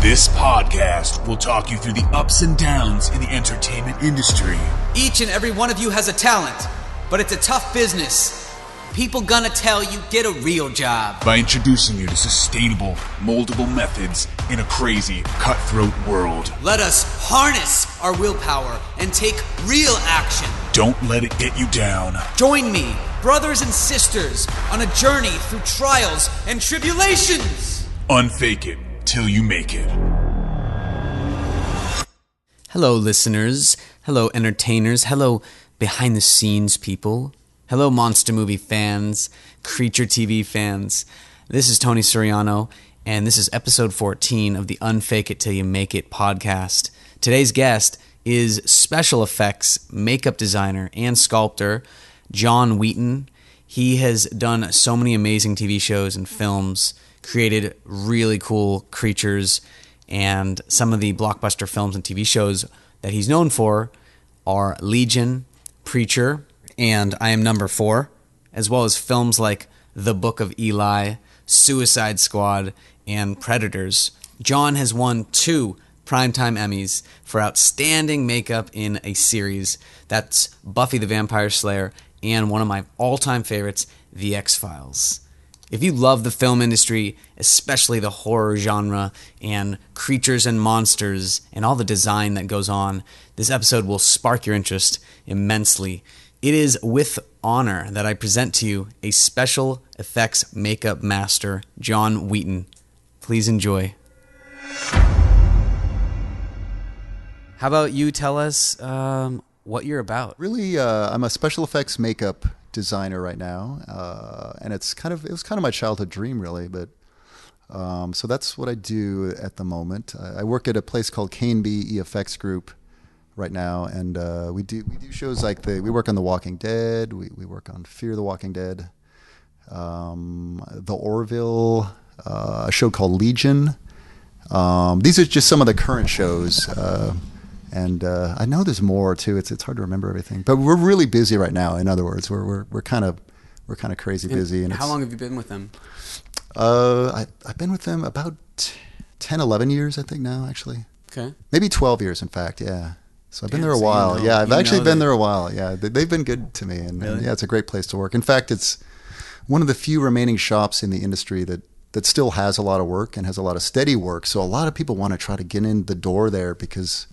This podcast will talk you through the ups and downs in the entertainment industry. Each and every one of you has a talent, but it's a tough business. People gonna tell you, get a real job. By introducing you to sustainable, moldable methods in a crazy, cutthroat world. Let us harness our willpower and take real action. Don't let it get you down. Join me, brothers and sisters, on a journey through trials and tribulations. Unfake it till you make it. Hello, listeners. Hello, entertainers. Hello, behind-the-scenes people. Hello, monster movie fans, creature TV fans. This is Tony Soriano, and this is episode 14 of the Unfake It Till You Make It podcast. Today's guest is special effects makeup designer and sculptor John Wheaton. He has done so many amazing TV shows and films, created really cool creatures, and some of the blockbuster films and TV shows that he's known for are Legion, Preacher, and I Am Number 4, as well as films like The Book of Eli, Suicide Squad, and Predators. John has won 2 Primetime Emmys for outstanding makeup in a series. That's Buffy the Vampire Slayer and one of my all-time favorites, The X-Files. If you love the film industry, especially the horror genre and creatures and monsters and all the design that goes on, this episode will spark your interest immensely. It is with honor that I present to you a special effects makeup master, John Wheaton. Please enjoy. How about you tell us what you're about? Really, I'm a special effects makeup designer right now, and it was kind of my childhood dream, really. But so that's what I do at the moment. I work at a place called K&B EFX Group right now, and we do shows like we work on The Walking Dead, we work on Fear the Walking Dead, The Orville, a show called Legion. These are just some of the current shows. And I know there's more too. It's hard to remember everything, but we're really busy right now. In other words, we're kind of crazy busy. And how long have you been with them? I've been with them about 10, 11 years, I think now, actually. Okay. Maybe 12 years, in fact. Yeah. So I've been there a while. Yeah, I've actually been there a while. Yeah, they've been good to me, and yeah, it's a great place to work. In fact, it's one of the few remaining shops in the industry that still has a lot of work and has a lot of steady work. So a lot of people want to try to get in the door there because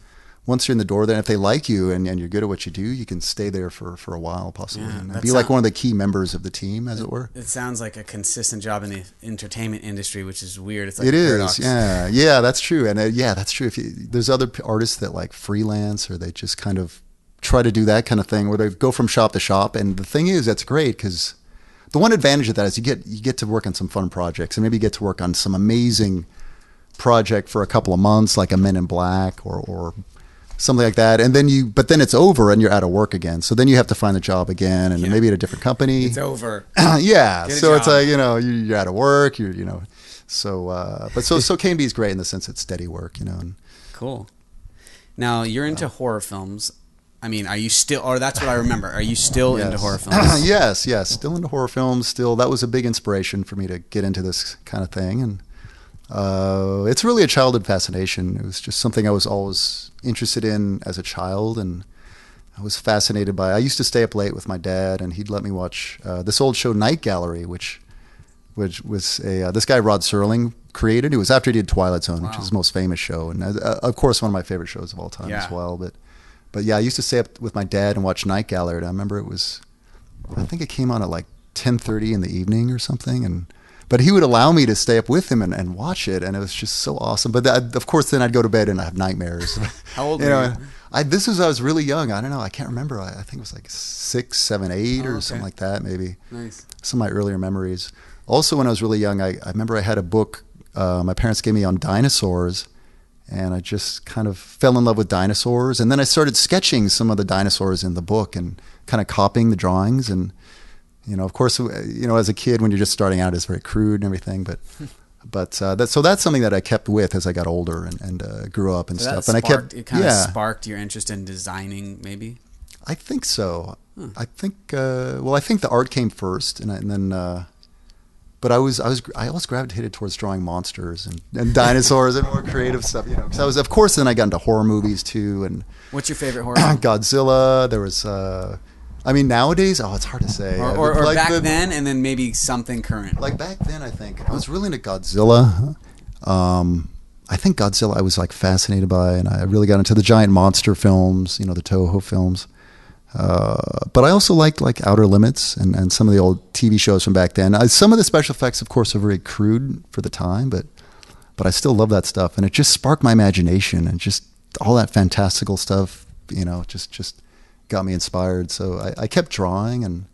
once you're in the door, then if they like you and you're good at what you do, you can stay there for a while, possibly, and be like one of the key members of the team, as it were. It sounds like a consistent job in the entertainment industry, which is weird. It's like it a is, paradox. yeah, that's true, and that's true. There's other artists that like freelance, or they just kind of try to do that kind of thing, where they go from shop to shop. And the thing is, that's great because the one advantage of that is you get to work on some fun projects, and maybe you get to work on some amazing project for a couple of months, like a Men in Black or something like that, and then it's over and you're out of work again. So then you have to find a job again, and maybe at a different company. It's over. Yeah. So it's like, you're out of work. So K&B is great in the sense it's steady work. And, cool. Now you're into horror films. I mean, are you still? Or that's what I remember. Are you still into horror films? Yes. Still into horror films. Still, that was a big inspiration for me to get into this kind of thing, and it's really a childhood fascination. It was just something I was always interested in as a child, and I was fascinated by. I used to stay up late with my dad, and he'd let me watch this old show, Night Gallery, which was this guy Rod Serling created. It was after he did Twilight Zone, which is his most famous show, and of course one of my favorite shows of all time as well. But yeah, I used to stay up with my dad and watch Night Gallery. And I remember I think it came on at like 10:30 in the evening or something, but he would allow me to stay up with him and watch it, and it was just so awesome. But of course, then I'd go to bed and I have nightmares. How old were you? This was I was really young. I don't know. I can't remember. I think it was like 6, 7, 8 or something like that, maybe. Nice. Some of my earlier memories. Also, when I was really young, I remember I had a book my parents gave me on dinosaurs, and I just kind of fell in love with dinosaurs. And then I started sketching some of the dinosaurs in the book and kind of copying the drawings. And of course, as a kid, when you're just starting out, it's very crude and everything. But that's something that I kept with as I got older and grew up and stuff. It kind of sparked your interest in designing, maybe. I think so. I think the art came first, and then but I always gravitated towards drawing monsters and dinosaurs and more creative stuff, you know. Because I was, of course, then I got into horror movies too. And What's your favorite horror? Godzilla. There was, I mean, nowadays, it's hard to say. Or like back then, and then maybe something current. Like back then, I think I was really into Godzilla. I think Godzilla I was like fascinated by, and I really got into the giant monster films, you know, the Toho films. But I also liked like Outer Limits and some of the old TV shows from back then. Some of the special effects, of course, are very crude for the time, but I still love that stuff, and it just sparked my imagination, and just all that fantastical stuff, you know, just got me inspired. So I kept drawing, and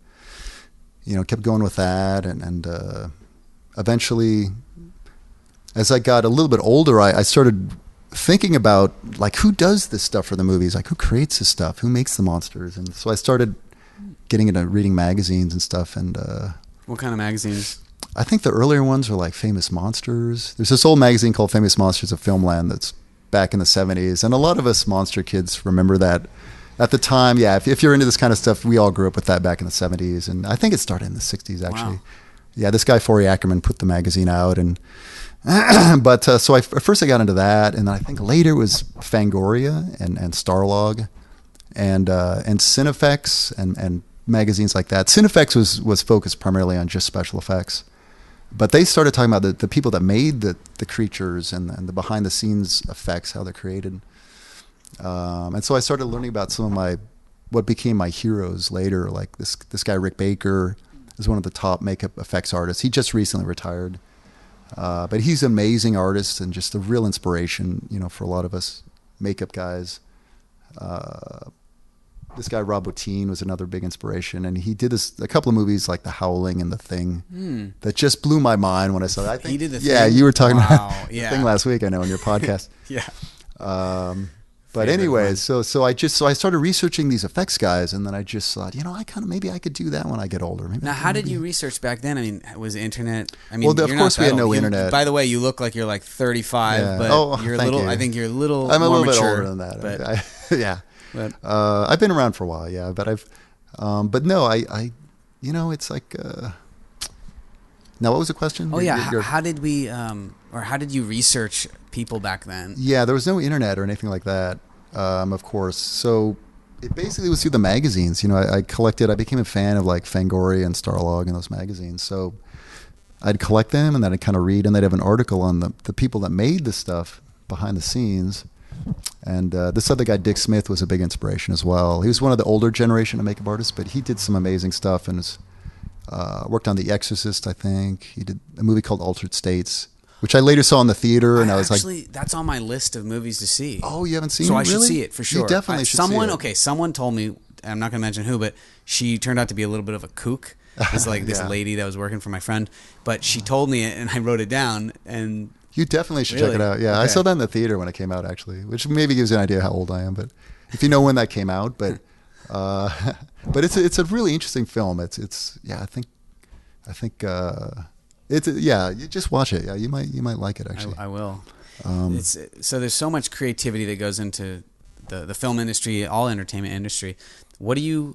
you know, kept going with that, and eventually, as I got a little bit older, I started thinking about like who does this stuff for the movies, like who creates this stuff, who makes the monsters. And so I started getting into reading magazines and stuff. And what kind of magazines? I think the earlier ones were like Famous Monsters. There's this old magazine called Famous Monsters of Filmland that's back in the 70s, and a lot of us monster kids remember that at the time. Yeah, if you're into this kind of stuff, we all grew up with that back in the 70s, and I think it started in the 60s actually. Wow. Yeah, this guy Forey Ackerman put the magazine out, and but so first I got into that, and then I think later it was Fangoria and Starlog and Cinefex and magazines like that. Cinefex was focused primarily on just special effects, but they started talking about the people that made the creatures and the behind the scenes effects, how they're created. And so I started learning about some of what became my heroes later, like this guy Rick Baker is one of the top makeup effects artists. He just recently retired. But he's an amazing artist and just a real inspiration, you know, for a lot of us makeup guys. This guy Rob Bottin was another big inspiration, and he did a couple of movies like The Howling and The Thing that just blew my mind when I saw it. I think he did The Thing? Yeah, you were talking about The Thing last week, I know, on your podcast. Yeah. But anyways, so I started researching these effects guys, and then I just thought, you know, maybe I could do that when I get older. Maybe now, how did you research back then? I mean, was the internet? I mean, well, of course we had no internet. By the way, you look like you're like 35, but you're a little. You. I think you're a little. I'm a little more bit mature, older than that. But, yeah. But, I've been around for a while, yeah. But but no, I you know, it's like. Now, what was the question? Oh yeah, how did we, or how did you research people back then? Yeah, there was no internet or anything like that. Of course. So it basically was through the magazines. You know, I became a fan of like Fangoria and Starlog and those magazines. So I'd collect them, and then I'd kind of read, and they'd have an article on the people that made this stuff behind the scenes. And this other guy, Dick Smith, was a big inspiration as well. He was one of the older generation of makeup artists, but he did some amazing stuff, and worked on The Exorcist, I think. He did a movie called Altered States, which I later saw in the theater, and I was actually, that's on my list of movies to see. Oh, you haven't seen it? So I really? should see it for sure. You definitely should see it. Okay, someone told me, I'm not going to mention who, but she turned out to be a little bit of a kook. It's like this lady that was working for my friend, but she told me it, and I wrote it down. And you definitely should check it out. Yeah, okay. I saw that in the theater when it came out, actually, which maybe gives you an idea how old I am. But if you know when that came out, but it's a really interesting film. It's yeah, I think. You just watch it. Yeah, you might like it actually. I will. So there's so much creativity that goes into the film industry, all entertainment industry. What is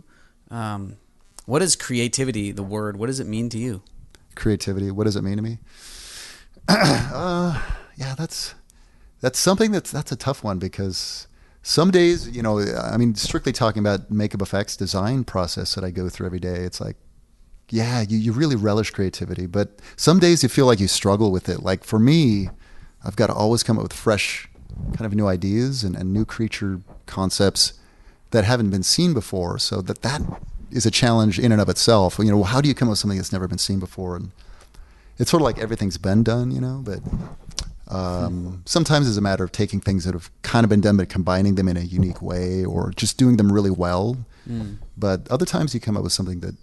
creativity? The word. What does it mean to you? Creativity. What does it mean to me? Yeah, that's something that's a tough one, because some days, you know, I mean, strictly talking about makeup effects design process that I go through every day, it's like, yeah, you really relish creativity, but some days you feel like you struggle with it. Like for me, I've got to always come up with fresh kind of new ideas and new creature concepts that haven't been seen before. So that is a challenge in and of itself. You know, how do you come up with something that's never been seen before? And it's sort of like everything's been done, you know, but sometimes it's a matter of taking things that have kind of been done but combining them in a unique way, or just doing them really well. But other times you come up with something that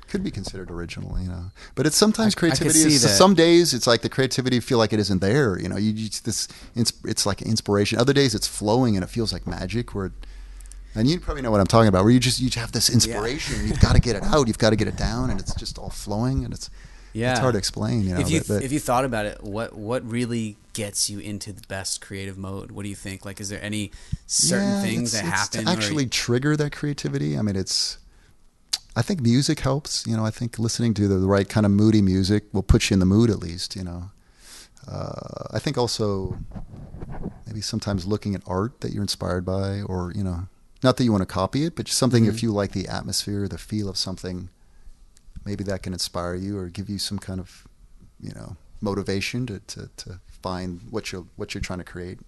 could be considered original, you know. But it's sometimes creativity is, some days it's like the creativity feel like it isn't there, you know. It's like inspiration. Other days it's flowing and it feels like magic, and you probably know what I'm talking about, where you have this inspiration, and you've got to get it out, you've got to get it down, and it's just all flowing, and it's hard to explain, you know. If you thought about it, what really gets you into the best creative mode? What do you think? Like, is there any certain things that happen to actually trigger that creativity? I mean, I think music helps. I think listening to the right kind of moody music will put you in the mood at least. I think also maybe sometimes looking at art that you're inspired by, or not that you want to copy it, but just something if you like the atmosphere, the feel of something, maybe that can inspire you or give you some kind of motivation to find what you're trying to create.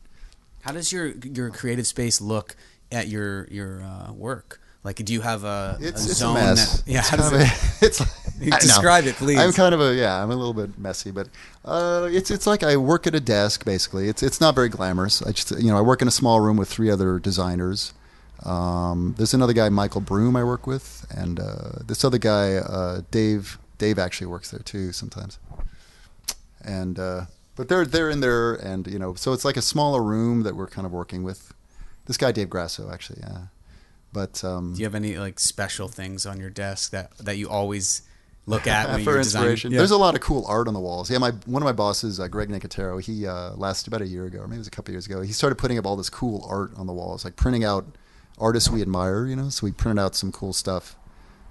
How does your creative space look at your work? Like, do you have a zone? It's a mess. Describe it, please. I'm kind of I'm a little bit messy, but it's like I work at a desk basically. It's not very glamorous. I work in a small room with 3 other designers. There's another guy, Michael Broom, I work with, and this other guy, Dave. Dave actually works there too sometimes. And but they're in there, and so it's like a smaller room that we're kind of working with. This guy, Dave Grasso, actually, yeah. But do you have any like special things on your desk that you always look at when for you're inspiration? designing? Yeah. There's a lot of cool art on the walls. Yeah, one of my bosses, Greg Nicotero, he last about a year ago, or maybe it was a couple of years ago, he started putting up all this cool art on the walls, like printing out artists we admire. So we printed out some cool stuff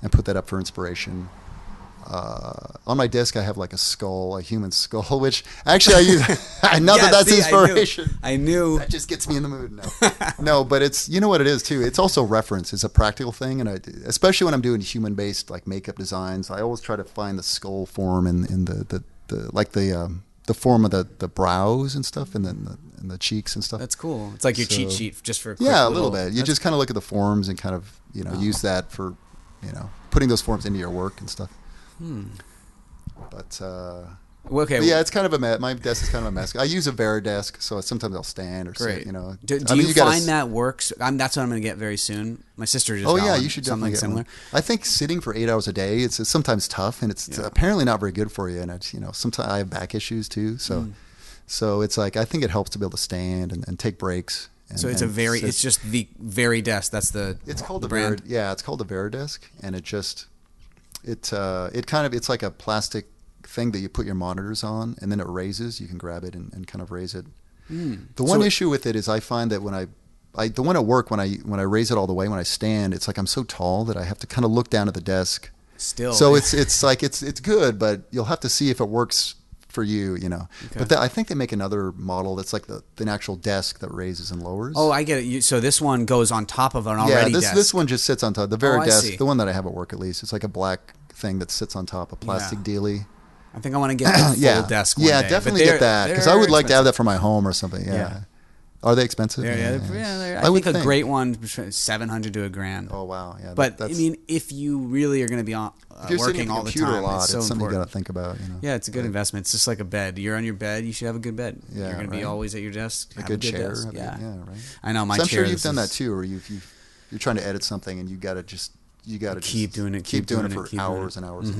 and put that up for inspiration. On my desk, I have like a human skull, which actually I use. Not that's inspiration. I knew. That just gets me in the mood. No, but it's what it is too. It's also reference. It's a practical thing, and especially when I'm doing human-based like makeup designs, I always try to find the skull form in the form of the brows and stuff, and then the cheeks and stuff. That's cool. It's like your cheat sheet just for a quick a little bit. You just kind of look at the forms and kind of use that for putting those forms into your work and stuff. But okay. But yeah, it's kind of a mess. My desk is kind of a mess. I use a Varidesk, so sometimes I'll stand or sit. Do you find that works? That's what I'm going to get very soon. My sister just got you should something definitely similar. I think sitting for 8 hours a day, it's sometimes tough, and it's apparently not very good for you. And it's sometimes I have back issues too, so it's like I think it helps to be able to stand and take breaks. So it's it's just the Varidesk. That's it's called the brand. It's called the Varidesk, and it's like a plastic thing that you put your monitors on, and then it raises. You can grab it and kind of raise it. The one issue with it is I find that when the one at work, when I raise it all the way, when I stand, it's like I'm so tall that I have to kind of look down at the desk. Still, so it's like it's good, but you'll have to see if it works for you, Okay. But I think they make another model that's like the actual desk that raises and lowers. Oh, I get it. So this one goes on top of an already desk. This one just sits on top. The Varidesk, the one that I have at work at least, it's like a black thing that sits on top, a plastic dealie. I think I want to get the full desk one day. Definitely get that, because I would like to have that for my home or something. Yeah. Are they expensive? I think a great one, $700 to $1,000. Oh wow, yeah. But I mean, if you really are going to be working all the time, it's something you got to think about. Yeah, it's a good investment. It's just like a bed. You're on your bed. You should have a good bed. Yeah, you're going to be always at your desk. A good chair. Desk. Yeah, right. I know my chair. I'm sure you've done that too, or you're trying to edit something and you got to keep doing it. Keep doing it for hours and hours.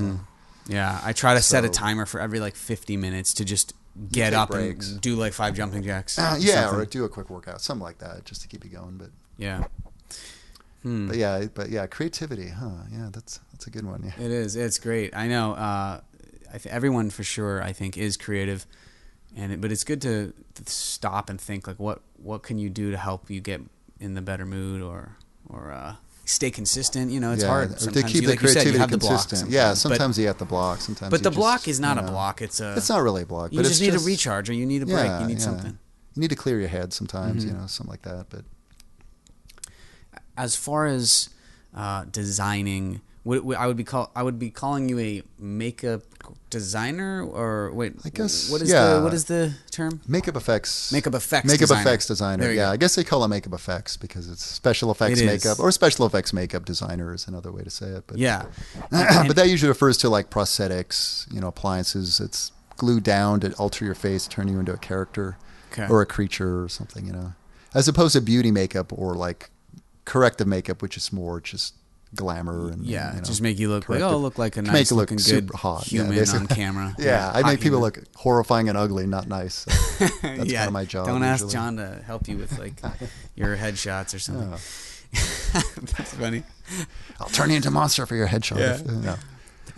Yeah, I try to set a timer for every 50 minutes to just get up breaks. And do 5 jumping jacks. Or do a quick workout, something like that, just to keep you going. But yeah. But yeah, creativity, yeah, that's a good one. Yeah, it is. It's great. I know. Everyone for sure, I think, is creative, but it's good to stop and think what can you do to help you get in the better mood or stay consistent. It's hard sometimes. To keep the creativity consistent. Sometimes. Sometimes you have the block. Sometimes. But the block is not a block. It's not really a block. You just need a recharge, or you need a break. You need something. You need to clear your head sometimes. Something like that. But as far as designing, I would be calling you a makeup designer, or wait, I guess what is the term? Makeup effects designer. Yeah, I guess they call it makeup effects because it's special effects makeup, or special effects makeup designer is another way to say it. But but that usually refers to prosthetics, appliances. It's glued down to alter your face, turn you into a character or a creature or something, as opposed to beauty makeup or corrective makeup, which is more just glamour and just make you look like a nice looking good hot human on camera. I make people look horrifying and ugly, not nice. So that's kind of my job. Don't ask John to help you with your headshots or something. That's funny. I'll turn you into a monster for your headshot.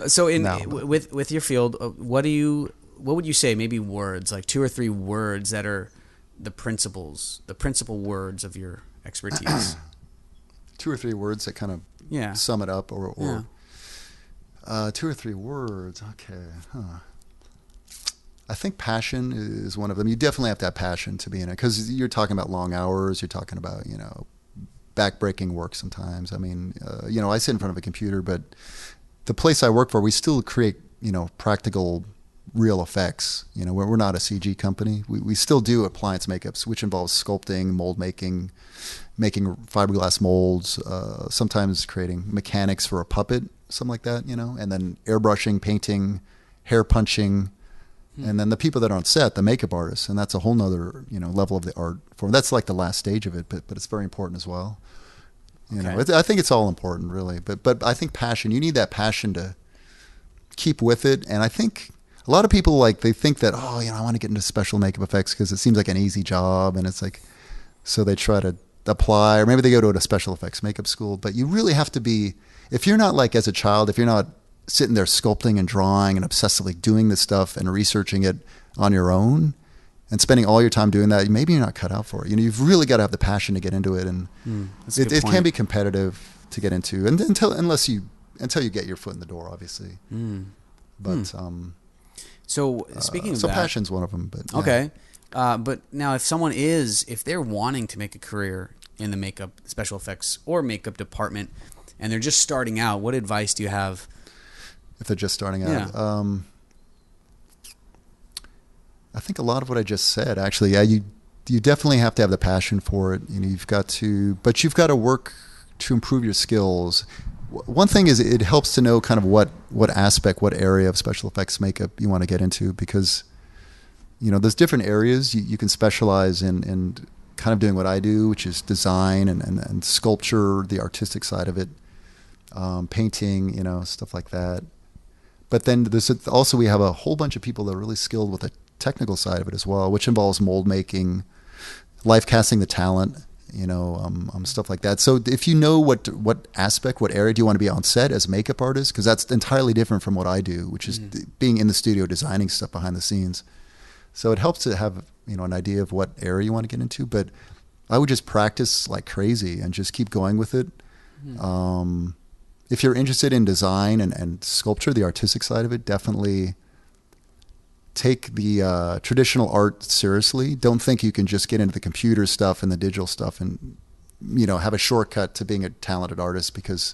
So with your field, what would you say? Maybe words, 2 or 3 words that are the principal words of your expertise. 2 or 3 words that kind of sum it up, or 2 or 3 words. Okay. Huh. I think passion is one of them. You definitely have to have passion to be in it because you're talking about long hours. You're talking about, backbreaking work sometimes. I mean, I sit in front of a computer, but the place I work for, we still create, practical, real effects. We're not a CG company. We still do appliance makeups, which involves sculpting, mold making fiberglass molds, sometimes creating mechanics for a puppet, something like that, and then airbrushing, painting, hair punching. And then the people that are on set, the makeup artists, and that's a whole nother, level of the art form. That's like the last stage of it, but it's very important as well. I think it's all important, really. But I think passion, you need that passion to keep with it. And I think a lot of people, they think that, I want to get into special makeup effects because it seems like an easy job. And it's like, so they try to apply, or maybe they go to a special effects makeup school. But you really have to be, if you're not as a child, if you're not sitting there sculpting and drawing and obsessively doing this stuff and researching it on your own and spending all your time doing that, maybe you're not cut out for it. You've really got to have the passion to get into it, and it can be competitive to get into, and until you get your foot in the door, obviously. But so speaking of so that, passion's one of them. But yeah. Okay, but now if they're wanting to make a career in the makeup, special effects, or makeup department, and they're just starting out, what advice do you have? If they're just starting out. Yeah. I think a lot of what I just said, actually, you definitely have to have the passion for it. You've got to work to improve your skills. One thing is it helps to know kind of what aspect, what area of special effects makeup you want to get into, because, there's different areas you can specialize in kind of doing what I do, which is design and sculpture, the artistic side of it, painting, stuff like that. But then we have a whole bunch of people that are really skilled with the technical side of it as well, which involves mold making, life casting the talent, stuff like that. So if you know what aspect, what area do you want to be on set as a makeup artist, because that's entirely different from what I do, which is being in the studio designing stuff behind the scenes. So it helps to have an idea of what area you want to get into. But I would just practice like crazy and just keep going with it. If you're interested in design and sculpture, the artistic side of it, definitely take the traditional art seriously. Don't think you can just get into the computer stuff and the digital stuff and, have a shortcut to being a talented artist, because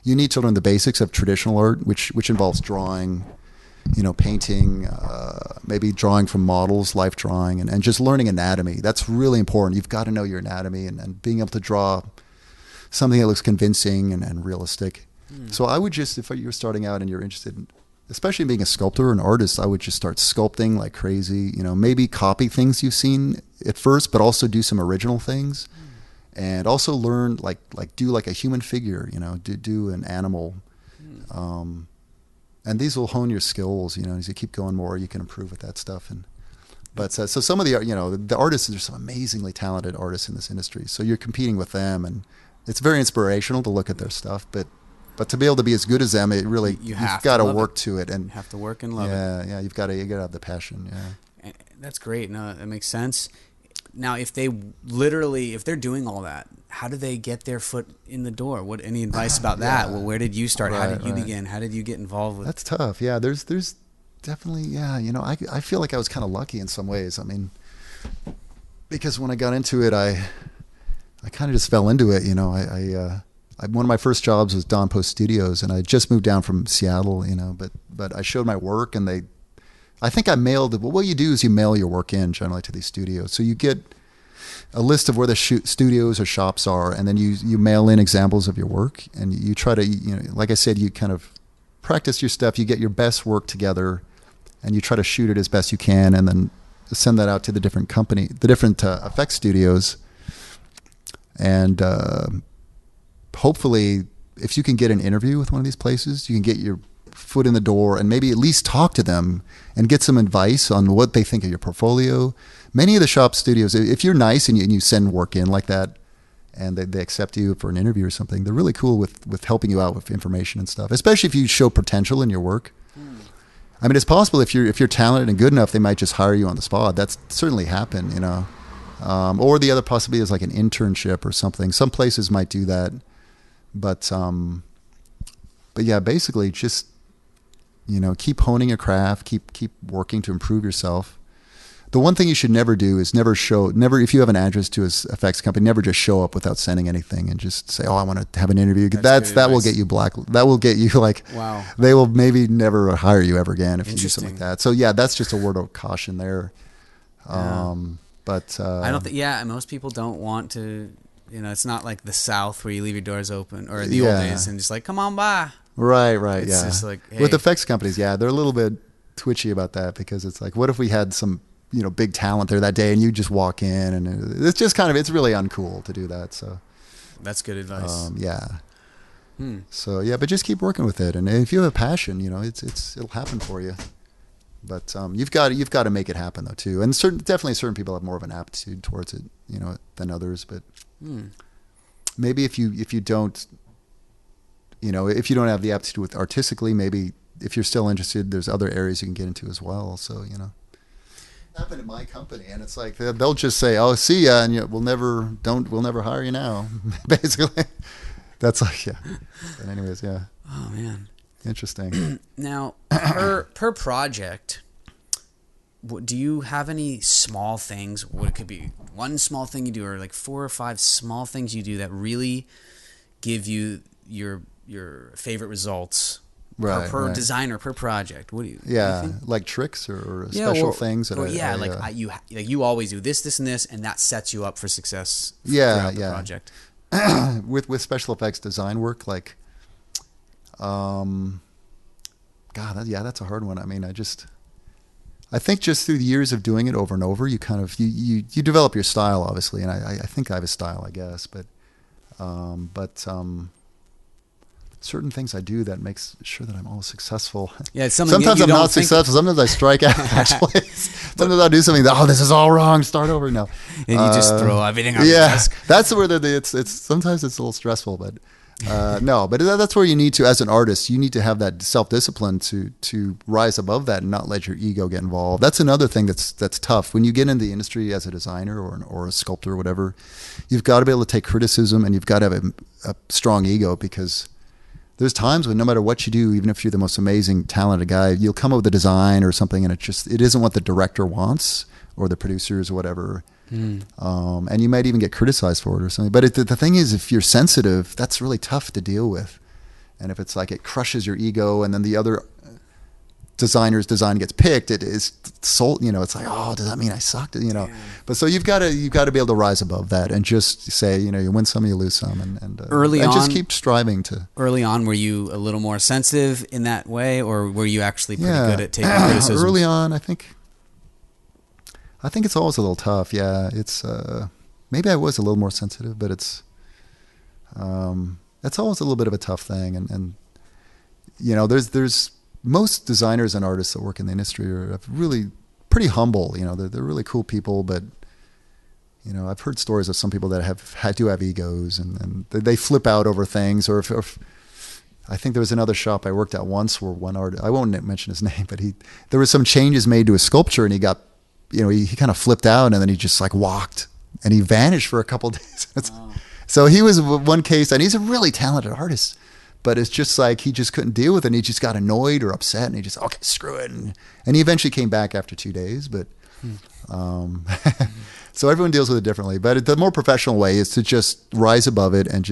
you need to learn the basics of traditional art, which involves drawing, painting, maybe drawing from models, life drawing, and just learning anatomy. That's really important. You've got to know your anatomy and being able to draw something that looks convincing and realistic. So I would just, if you're starting out and you're interested in, especially in being a sculptor or an artist, I would just start sculpting like crazy. Maybe copy things you've seen at first, but also do some original things, and also learn do like a human figure. Do an animal, and these will hone your skills. As you keep going more, you can improve with that stuff. But so some of the artists, there's some amazingly talented artists in this industry. So you're competing with them, and it's very inspirational to look at their stuff, but to be able to be as good as them, it really you've got to work to it, and you have to work and love it. Yeah, you've got to have the passion. Yeah, that's great. No, that makes sense. Now, if they're doing all that, how do they get their foot in the door? Any advice about that? Well, where did you start? How did you begin? How did you get involved with? That's tough. Yeah, there's definitely I feel like I was kind of lucky in some ways. I mean, because when I got into it, I kind of just fell into it. One of my first jobs was Dawn Post Studios, and I just moved down from Seattle, but I showed my work, and I think I mailed it. Well, what you do is you mail your work in generally to these studios. So you get a list of where the studios or shops are, and then you mail in examples of your work, and you try to, like I said, you kind of practice your stuff. You get your best work together, and you try to shoot it as best you can, and then send that out to the different effects studios. And hopefully, if you can get an interview with one of these places, you can get your foot in the door and maybe at least talk to them and get some advice on what they think of your portfolio. Many of the shop studios, if you're nice and you send work in like that, and they accept you for an interview or something, they're really cool with helping you out with information and stuff, especially if you show potential in your work. I mean, it's possible if you're talented and good enough, they might just hire you on the spot. That's certainly happened, or the other possibility is like an internship or something. Some places might do that. But yeah, basically just keep honing your craft, keep working to improve yourself. The one thing you should never do is never, if you have an address to an effects company, never just show up without sending anything and just say, oh, I want to have an interview. That will get you that will get you wow. They will maybe never hire you ever again if you do something like that. So yeah, that's just a word of caution there. But I don't think, most people don't want to, it's not like the South where you leave your doors open, or the old days and just like, come on by. Right. It's just like, hey. With effects companies, they're a little bit twitchy about that, because it's like, what if we had some big talent there that day and you just walk in, and it's just it's really uncool to do that. So that's good advice. So but just keep working with it, and if you have a passion, it'll happen for you. But you've got to make it happen though too. And definitely certain people have more of an aptitude towards it, than others. But maybe if you don't, if you don't have the aptitude with artistically, maybe if you're still interested, there's other areas you can get into as well. So happened at my company, and it's like they'll just say, "Oh, see ya," and we'll never hire you now. Basically, that's like But anyways, Oh man, interesting. Now, per project, do you have any small things? What it could be one small thing you do, or like 4 or 5 small things you do that really give you your favorite results? Per designer, per project. What do you? Yeah, think? Like tricks or special things that you always do this, and that sets you up for success. Yeah, the project. with special effects design work, that's a hard one. I mean, I think just through the years of doing it over and over, you you develop your style, obviously, and I think I have a style, I guess, but certain things I do that makes sure that I'm always successful. Yeah, it's something sometimes I'm not successful. Sometimes I strike out. Actually, sometimes I'll do something that this is all wrong. Start over. No, and you just throw everything on the desk. That's where it's sometimes it's a little stressful, but no. But that's where you need to, as an artist, you need to have that self-discipline to rise above that and not let your ego get involved. That's another thing that's tough when you get into the industry as a designer or a sculptor or whatever. You've got to be able to take criticism, and you've got to have a strong ego, because there's times when no matter what you do, even if you're the most amazing, talented guy, you'll come up with a design or something, and it isn't what the director wants or the producers or whatever. And you might even get criticized for it or something. But the thing is, if you're sensitive, that's really tough to deal with. And if it's like it crushes your ego, and then the other designer's design gets picked, it is sold. It's like, oh, does that mean I sucked? Yeah. But so you've got to be able to rise above that and just say, you win some, you lose some, and early on, just keep striving to. Early on, were you a little more sensitive in that way, or were you actually pretty good at taking criticism? Early on, I think it's always a little tough. Yeah, it's maybe I was a little more sensitive, but it's always a little bit of a tough thing, and there's most designers and artists that work in the industry are really pretty humble. They're really cool people, but I've heard stories of some people that have egos, and they flip out over things. Or if I think there was another shop I worked at once where one artist, I won't mention his name, but there was some changes made to his sculpture, and he got, he kind of flipped out, and then he just walked, and he vanished for a couple of days. Wow. So he was one case, and he's a really talented artist. But it's just like he just couldn't deal with it, and he just got annoyed or upset, and he just, okay, screw it. And he eventually came back after 2 days. But so everyone deals with it differently. But the more professional way is to just rise above it, and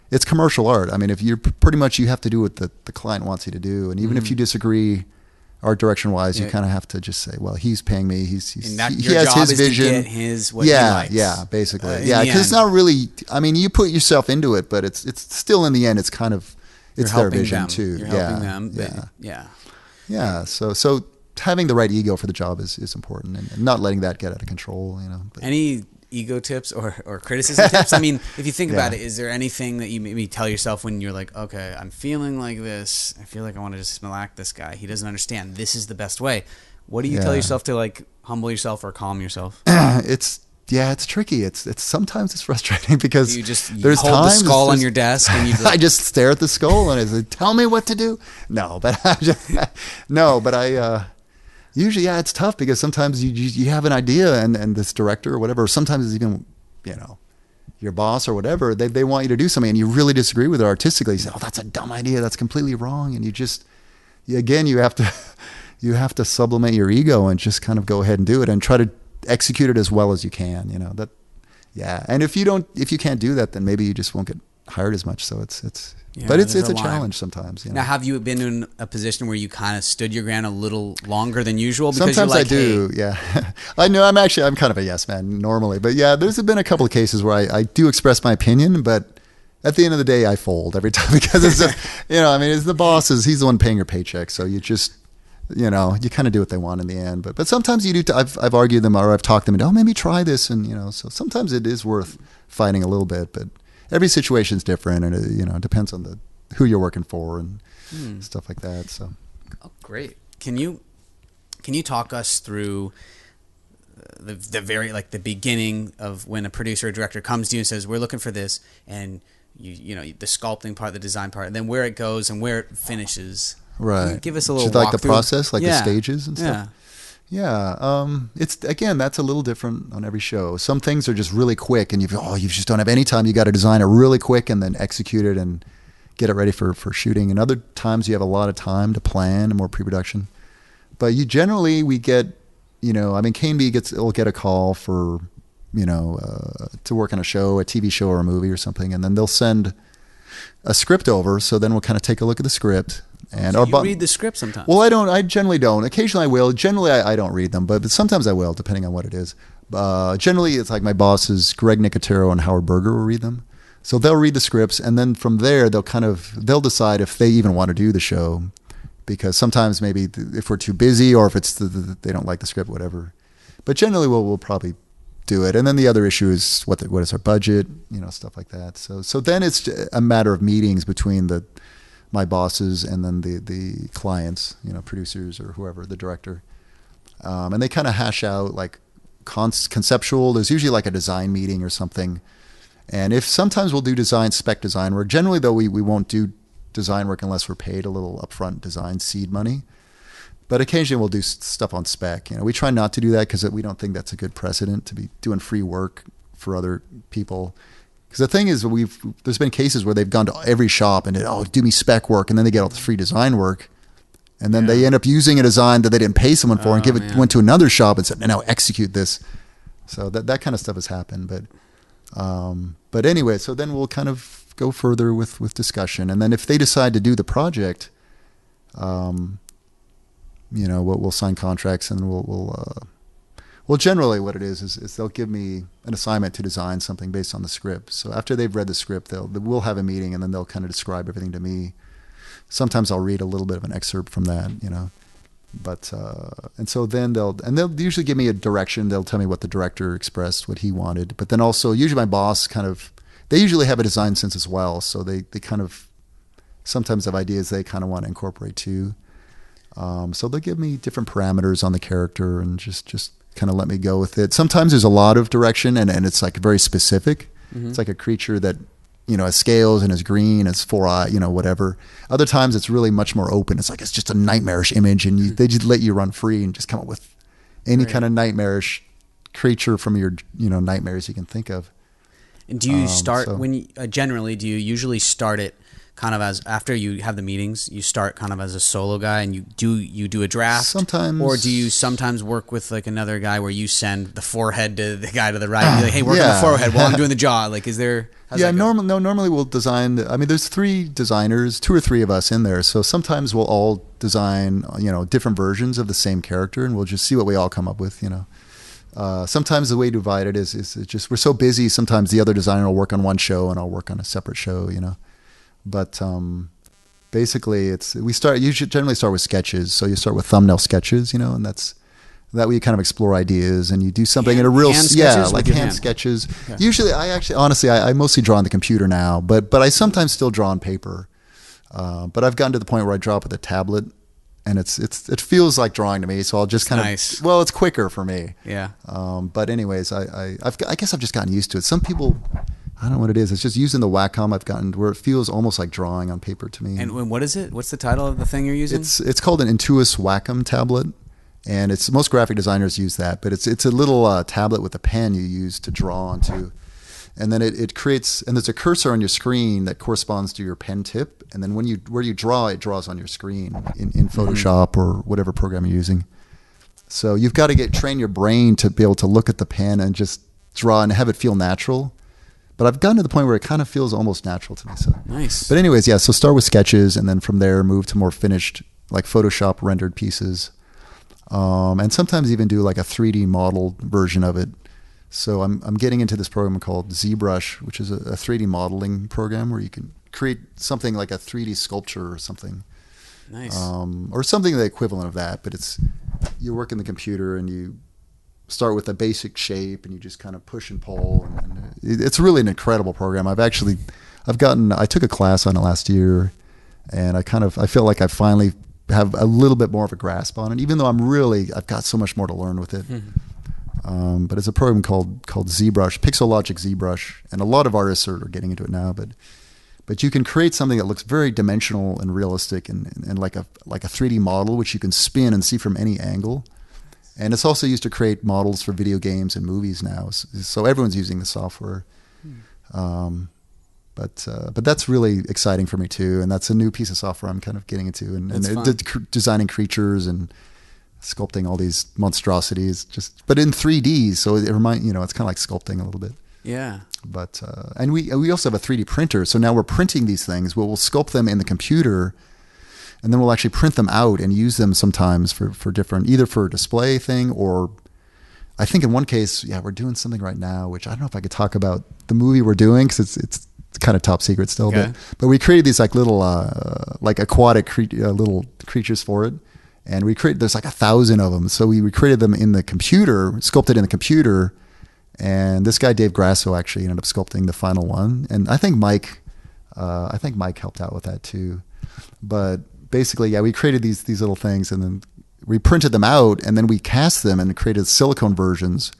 it's commercial art. I mean, if you're pretty much, you have to do what the client wants you to do. And even if you disagree art direction wise, you kind of have to just say, well, he's paying me. He has his vision. To get what he likes. Yeah, basically. Because it's not really, I mean, you put yourself into it, but it's still, in the end, it's kind of, it's their vision too. You're helping them. Yeah. So having the right ego for the job is important, and not letting that get out of control, But any ego tips or criticism tips? I mean, if you think about it, is there anything that you maybe tell yourself when you're like, okay, I'm feeling like this, I feel like I want to just smack this guy, he doesn't understand, this is the best way? What do you tell yourself to humble yourself or calm yourself? It's tricky. It's sometimes it's frustrating, because you there's hold times the skull on your desk and you I just stare at the skull and I say, tell me what to do. No, but I usually, it's tough, because sometimes you have an idea, and this director or whatever, sometimes it's even, your boss or whatever, they want you to do something, and you really disagree with it artistically. You say, oh, that's a dumb idea. That's completely wrong. And you again, you have to sublimate your ego and just kind of go ahead and do it and try to execute it as well as you can. And if you can't do that, then maybe you just won't get hired as much. So it's a challenge sometimes. Now, have you been in a position where you kind of stood your ground a little longer than usual? Because sometimes you're like, I do. hey. Yeah, I know. I'm kind of a yes man normally, but yeah, there's been a couple of cases where I do express my opinion, but at the end of the day, I fold every time because it's just, it's the boss he's the one paying your paycheck, so you just. You kind of do what they want in the end, but sometimes you do. I've argued them or I've talked them into, maybe try this, and so sometimes it is worth fighting a little bit. But every situation is different, and it depends on who you're working for and stuff like that. So, great. Can you talk us through the very the beginning of when a producer or director comes to you and says, we're looking for this, and the sculpting part, the design part, and then where it goes and where it finishes. Right. Give us a little like the through. process, the stages and stuff. Yeah. It's again, that's a little different on every show. Some things are just really quick, and you just don't have any time. You got to design it really quick and then execute it and get it ready for shooting. And other times you have a lot of time to plan and more pre-production. But we get, K&B will get a call for, to work on a show, a TV show or a movie or something, and then they'll send a script over. So then we'll kind of take a look at the script. And so you read the script sometimes? Well, I don't. I generally don't. Occasionally I will. Generally I don't read them, but sometimes I will, depending on what it is. Generally it's like my bosses, Greg Nicotero and Howard Berger, will read them. So they'll read the scripts, and then from there they'll decide if they even want to do the show, because sometimes maybe if we're too busy or if they don't like the script, whatever. But generally we'll probably do it. And then the other issue is what is our budget, stuff like that. So then it's a matter of meetings between my bosses and then the clients, producers or whoever, the director. And they kind of hash out conceptual. There's usually a design meeting or something. And if sometimes we'll do spec design work. Generally though, we won't do design work unless we're paid a little upfront design seed money. But occasionally we'll do stuff on spec. We try not to do that because we don't think that's a good precedent to be doing free work for other people. Because the thing is, there's been cases where they've gone to every shop and do me spec work, and then they get all this free design work, and then they end up using a design that they didn't pay someone for and went to another shop and said, now execute this. So that kind of stuff has happened. But anyway, so then we'll kind of go further with discussion, and then if they decide to do the project, we'll sign contracts, and Well, generally what it is they'll give me an assignment to design something based on the script. So after they've read the script, we'll have a meeting, and then they'll kind of describe everything to me. Sometimes I'll read a little bit of an excerpt from that, But and so then they'll usually give me a direction. They'll tell me what the director expressed, what he wanted. But then also usually my boss they usually have a design sense as well. So they kind of sometimes have ideas they kind of want to incorporate too. So they'll give me different parameters on the character and just kind of let me go with it. Sometimes there's a lot of direction and it's very specific. Mm-hmm. It's like a creature that, has scales and is green, has 4 eyes, whatever. Other times it's really much more open. It's it's just a nightmarish image, and they just let you run free and just come up with any kind of nightmarish creature from your, nightmares you can think of. And do you start generally, do you usually start it kind of as after you have the meetings, you start kind of as a solo guy and you do a draft sometimes, or do you sometimes work with another guy where you send the forehead to the guy to the right and be like, hey, work on the forehead while I'm doing the jaw? Is there? Normally we'll design. There's 3 designers, 2 or 3 of us in there. So sometimes we'll all design, different versions of the same character, and we'll just see what we all come up with. Sometimes the way to divide it is just we're so busy. Sometimes the other designer will work on one show and I'll work on a separate show. But basically, you should generally start with sketches. So you start with thumbnail sketches, and that way you kind of explore ideas and you do something in a real hand sketches. Yeah. Usually, I mostly draw on the computer now, but I sometimes still draw on paper. But I've gotten to the point where I draw with a tablet, and it feels like drawing to me. So I'll just it's quicker for me. Yeah. But anyways, I guess I've just gotten used to it. Some people, I don't know what it is. It's just using the Wacom I've gotten where it feels almost like drawing on paper to me. And what is it? What's the title of the thing you're using? It's called an Intuos Wacom tablet, and most graphic designers use that. But it's a little tablet with a pen you use to draw onto, And then it creates, and there's a cursor on your screen that corresponds to your pen tip. And then where you draw, it draws on your screen in Photoshop or whatever program you're using. So you've got to train your brain to be able to look at the pen and just draw and have it feel natural. But I've gotten to the point where it kind of feels almost natural to me. So Nice. But anyways, yeah. So start with sketches, and then from there move to more finished, like Photoshop rendered pieces, and sometimes even do like a 3D model version of it. So I'm getting into this program called Zbrush, which is a 3D modeling program where you can create something like a 3D sculpture or something. Nice. Or something the equivalent of that, but you work in the computer and you start with a basic shape and you just kind of push and pull, and it's really an incredible program. I took a class on it last year, and I feel like I finally have a little bit more of a grasp on it, even though I've got so much more to learn with it. But it's a program called ZBrush, Pixelogic ZBrush, and a lot of artists are getting into it now, but you can create something that looks very dimensional and realistic and like a 3D model, which you can spin and see from any angle. And it's also used to create models for video games and movies now. So everyone's using the software. But that's really exciting for me too. And that's a new piece of software I'm kind of getting into. And designing creatures and sculpting all these monstrosities, but in 3D. So it's kind of like sculpting a little bit. Yeah. But and we also have a 3D printer. So now we're printing these things. We'll sculpt them in the computer, and then we'll actually print them out and use them sometimes for different, either for a display thing, or I think in one case, we're doing something right now, which I don't know if I could talk about the movie we're doing because it's kind of top secret still. Okay. But we created these like little like aquatic little creatures for it, and there's like 1,000 of them. So we created them in the computer, sculpted in the computer, and this guy Dave Grasso actually ended up sculpting the final one, and I think Mike helped out with that too. But basically, we created these little things, and then we printed them out, and then we cast them and created silicone versions.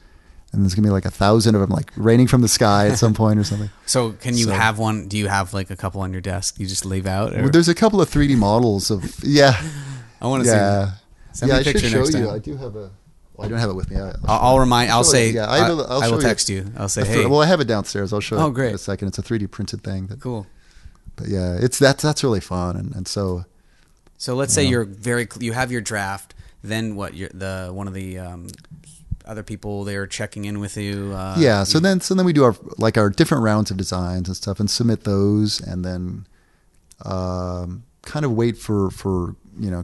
And there's gonna be like 1,000 of them, like raining from the sky at some point or something. So can you have one? Do you have like a couple on your desk you just leave out? Or? Well, there's a couple of 3D models of I want to see. Send me a picture next time. I do have a. Well, I don't have it with me. I'll say. I will text you. I'll say, hey. Well, I have it downstairs. I'll show you great. in a second. It's a 3D printed thing. Cool. But yeah, that's really fun, and so. So let's say you have your draft. Then what? One of the other people they're checking in with you. So then we do our different rounds of designs and stuff, and submit those, and then kind of wait for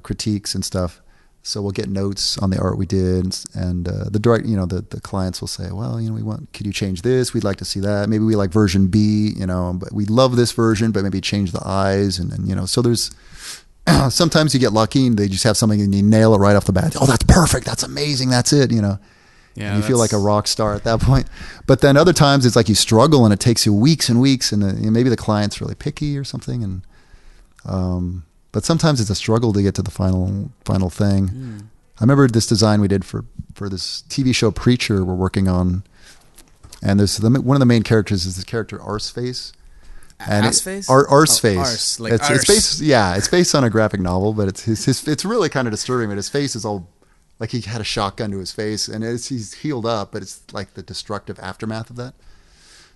critiques and stuff. So we'll get notes on the art we did, and the clients will say, well, could you change this? We'd like to see that. Maybe we like version B, but we love this version, but maybe change the eyes, and so there's. Sometimes you get lucky and they just have something and you nail it right off the bat. Oh, that's perfect. That's amazing. That's it. Yeah, and you feel like a rock star at that point. But then other times it's like you struggle and it takes you weeks and weeks, and maybe the client's really picky or something. And but sometimes it's a struggle to get to the final thing. I remember this design we did for this TV show Preacher we're working on, and there's one of the main characters is this character Arseface. And Arseface? Arseface. Arse, like it's based on a graphic novel, but it's really kind of disturbing. But his face is all like he had a shotgun to his face, and he's healed up, but it's like the destructive aftermath of that.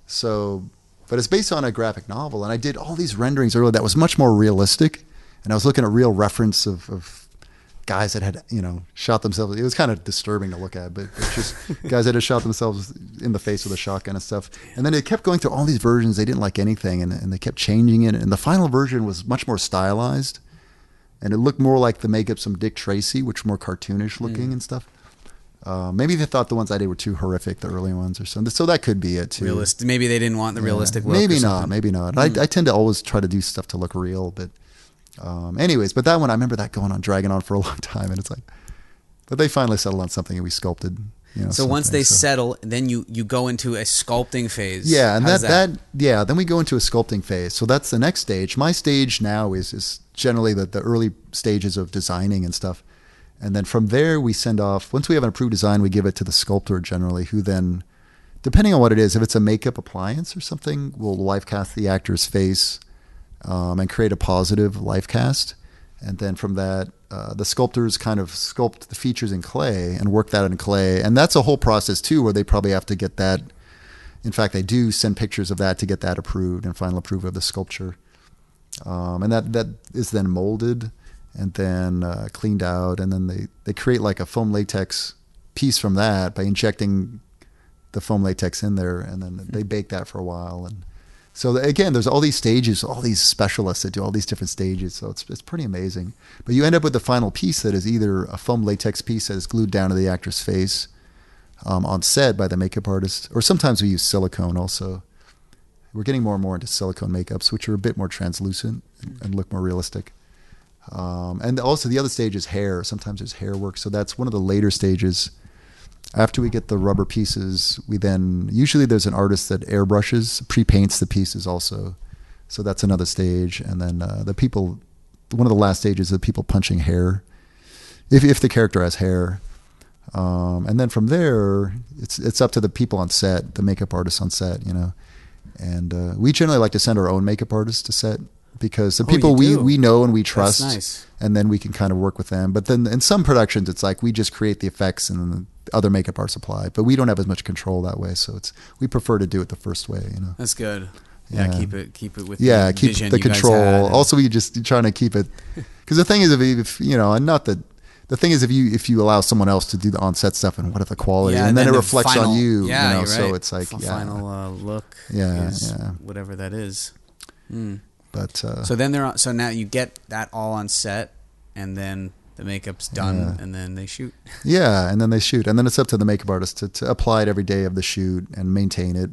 So, but it's based on a graphic novel, and I did all these renderings earlier that was much more realistic, and I was looking at real reference of guys that had shot themselves. It was kind of disturbing to look at, but it's just guys that had shot themselves in the face with a shotgun and stuff. And then it kept going through all these versions. They didn't like anything, and they kept changing it. And the final version was much more stylized, and it looked more like the makeups from Dick Tracy, which were more cartoonish looking and stuff. Maybe they thought the ones I did were too horrific, the early ones or something. So that could be it too. Realistic. Maybe they didn't want the realistic look. Maybe not. I tend to always try to do stuff to look real, but. Anyways, but that one, I remember that dragging on for a long time, and it's like, but they finally settled on something and we sculpted. So once they settle, then you go into a sculpting phase. Yeah, and then we go into a sculpting phase. So that's the next stage. My stage now is generally the early stages of designing and stuff, and then from there we send off. Once we have an approved design, we give it to the sculptor generally, who then, depending on what it is, if it's a makeup appliance or something, we'll live cast the actor's face. And create a positive life cast, and then from that the sculptors kind of sculpt the features in clay and work that in clay, and that's a whole process too, where they probably have to get that In fact, they do send pictures of that to get that approved and final approval of the sculpture. And that is then molded and then cleaned out, and then they create like a foam latex piece from that by injecting the foam latex in there, and then they bake that for a while. And so again, there's all these stages, all these specialists that do all these different stages. So it's pretty amazing. But you end up with the final piece that is either a foam latex piece that is glued down to the actor's face on set by the makeup artist, or sometimes we use silicone also. We're getting more and more into silicone makeups, which are a bit more translucent and look more realistic. And also the other stage is hair. Sometimes there's hair work. So that's one of the later stages. After we get the rubber pieces, usually there's an artist that airbrushes, pre-paints the pieces also. So that's another stage. And then one of the last stages is the people punching hair, if the character has hair. And then from there, it's up to the people on set, the makeup artists on set, And we generally like to send our own makeup artists to set, because the people we know and we trust, nice. And then we can kind of work with them. But then in some productions, it's like we just create the effects and then the other makeup artists apply. But we don't have as much control that way, so we prefer to do it the first way. That's good. Yeah, keep it with keep vision the you guys control. had. Also, we just trying to keep it, because the thing is, and not that. The thing is, if you allow someone else to do the on-set stuff, and what if the quality, and then it reflects on you, Yeah, you're right. So it's like final look. Whatever that is. But so then so now you get that all on set, and then the makeup's done, and then they shoot. Yeah, and then they shoot, and then it's up to the makeup artist to apply it every day of the shoot and maintain it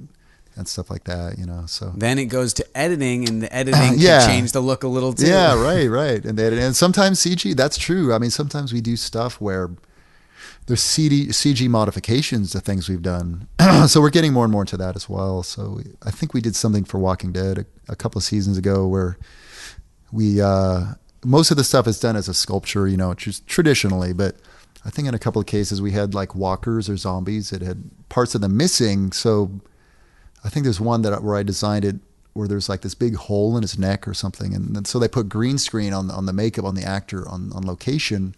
and stuff like that. So then it goes to editing, and the editing can change the look a little too. Yeah, right. And the editing, and sometimes CG. That's true. I mean, sometimes we do stuff where there's CG modifications to things we've done. So we're getting more and more into that as well. So I think we did something for Walking Dead a couple of seasons ago where we most of the stuff is done as a sculpture, just traditionally. But I think in a couple of cases we had like walkers or zombies that had parts of them missing. So I think there's one where I designed it where there's like this big hole in his neck or something, and then, so they put green screen on the makeup on the actor on location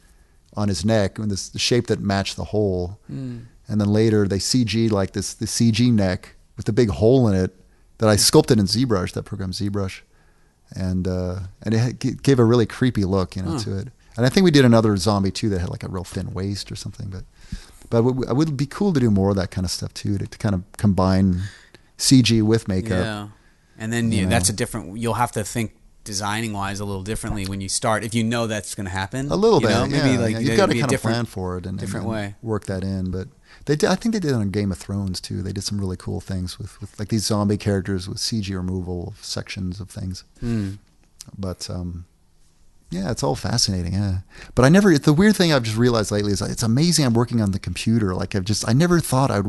on his neck, and the shape that matched the hole. And then later they CG'd like the CG neck with the big hole in it that I sculpted in Zbrush, that program Zbrush, and it gave a really creepy look, to it. And I think we did another zombie too that had like a real thin waist or something. But it would be cool to do more of that kind of stuff too, to kind of combine CG with makeup. Yeah, and then that's a different. You'll have to think designing wise a little differently when you start, if you know that's going to happen. A little bit, maybe you've got to kind of plan for it and way work that in. But I think they did it on Game of Thrones too. They did some really cool things with like these zombie characters with CG removal of sections of things. But it's all fascinating. Yeah, but the weird thing I've just realized lately is it's amazing I'm working on the computer. Like I never thought I'd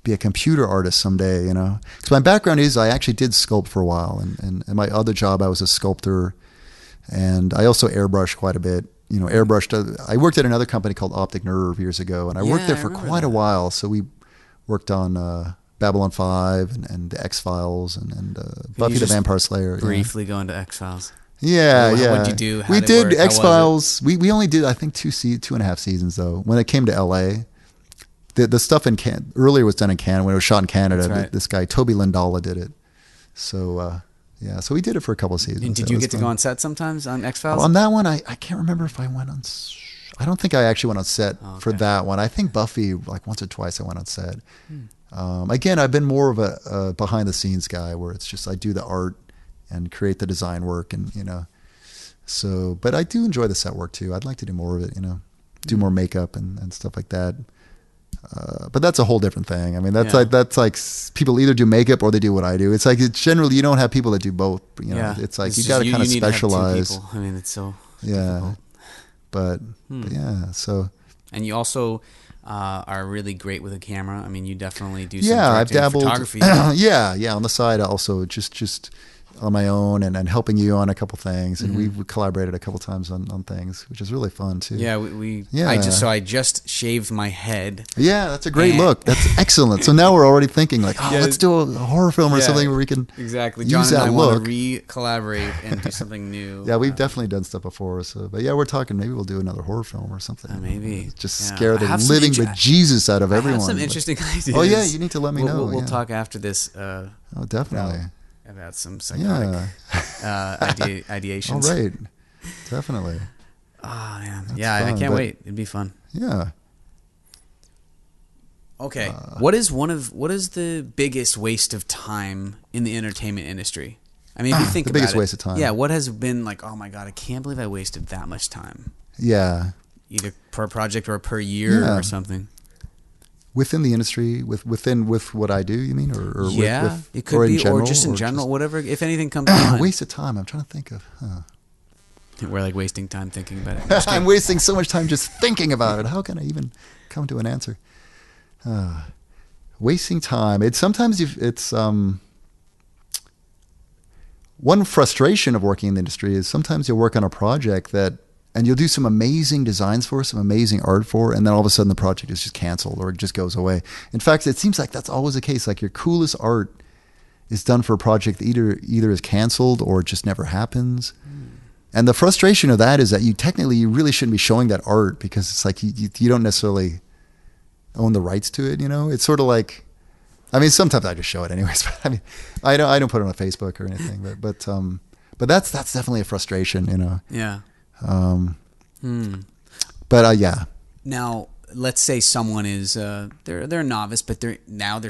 be a computer artist someday, Because my background is I actually did sculpt for a while, and my other job I was a sculptor, and I also airbrushed quite a bit. I worked at another company called Optic Nerve years ago, and I worked there for quite a while. So we worked on Babylon 5 and the X-Files and Buffy the Vampire Slayer. Briefly go into X-Files. Yeah. What'd you do? We did X-Files. We only did I think 2.5 seasons though. When it came to LA. The stuff earlier was done in Canada when it was shot in Canada. Right. This guy Toby Lindala did it. So so we did it for a couple of seasons. And did you get to go on set sometimes on X-Files? On that one, I can't remember if I went on. I don't think I actually went on set for that one. I think Buffy like once or twice I went on set. Again, I've been more of a behind the scenes guy where it's just I do the art and create the design work and So, but I do enjoy the set work too. I'd like to do more of it. Do more makeup and stuff like that. But that's a whole different thing. I mean, that's like people either do makeup or they do what I do. It's like generally you don't have people that do both. It's like you got to kind of specialize. I mean, it's so difficult. But yeah. So and you also are really great with a camera. I mean, you definitely do. I've dabbled. Photography. Yeah. On the side, also just on my own and helping you on a couple things, and we collaborated a couple times on things, which is really fun too. Yeah, I just shaved my head. Yeah, that's a great look. That's excellent. So now we're already thinking like, let's do a horror film or something where we can exactly. use John and that I look. want to re-collaborate and do something new. Yeah, we've definitely done stuff before. So, but yeah, we're talking. Maybe we'll do another horror film or something. Maybe just scare the living bejesus out of everyone. I have some interesting ideas. Oh yeah, you need to let me know. We'll talk after this. Oh, definitely. About some psychotic ideations. All right, definitely. Oh man, That's yeah, fun, I can't wait. It'd be fun. Yeah. Okay, what is the biggest waste of time in the entertainment industry? I mean, if you think the about biggest it, waste of time. Yeah, what has been like? Oh my god, I can't believe I wasted that much time. Yeah. Either per project or per year or something. Within the industry, with what I do, you mean, or with it could or be, in general, or just in general, whatever. If anything comes to mind. Waste of time. I'm trying to think of. We're like wasting time thinking about it. I'm wasting so much time just thinking about it. How can I even come to an answer? Wasting time. It's sometimes it's one frustration of working in the industry is sometimes you'll work on a project and you'll do some amazing designs for, some amazing art for, and then all of a sudden the project is just canceled or it just goes away. In fact, it seems like that's always the case. Like your coolest art is done for a project that either is canceled or it just never happens. And the frustration of that is that you really shouldn't be showing that art because it's like you don't necessarily own the rights to it. You know, it's sort of like, I mean, sometimes I just show it anyways. But I mean, I don't put it on Facebook or anything. But that's definitely a frustration. You know. Yeah. But yeah. Now, let's say someone is they're a novice, but they're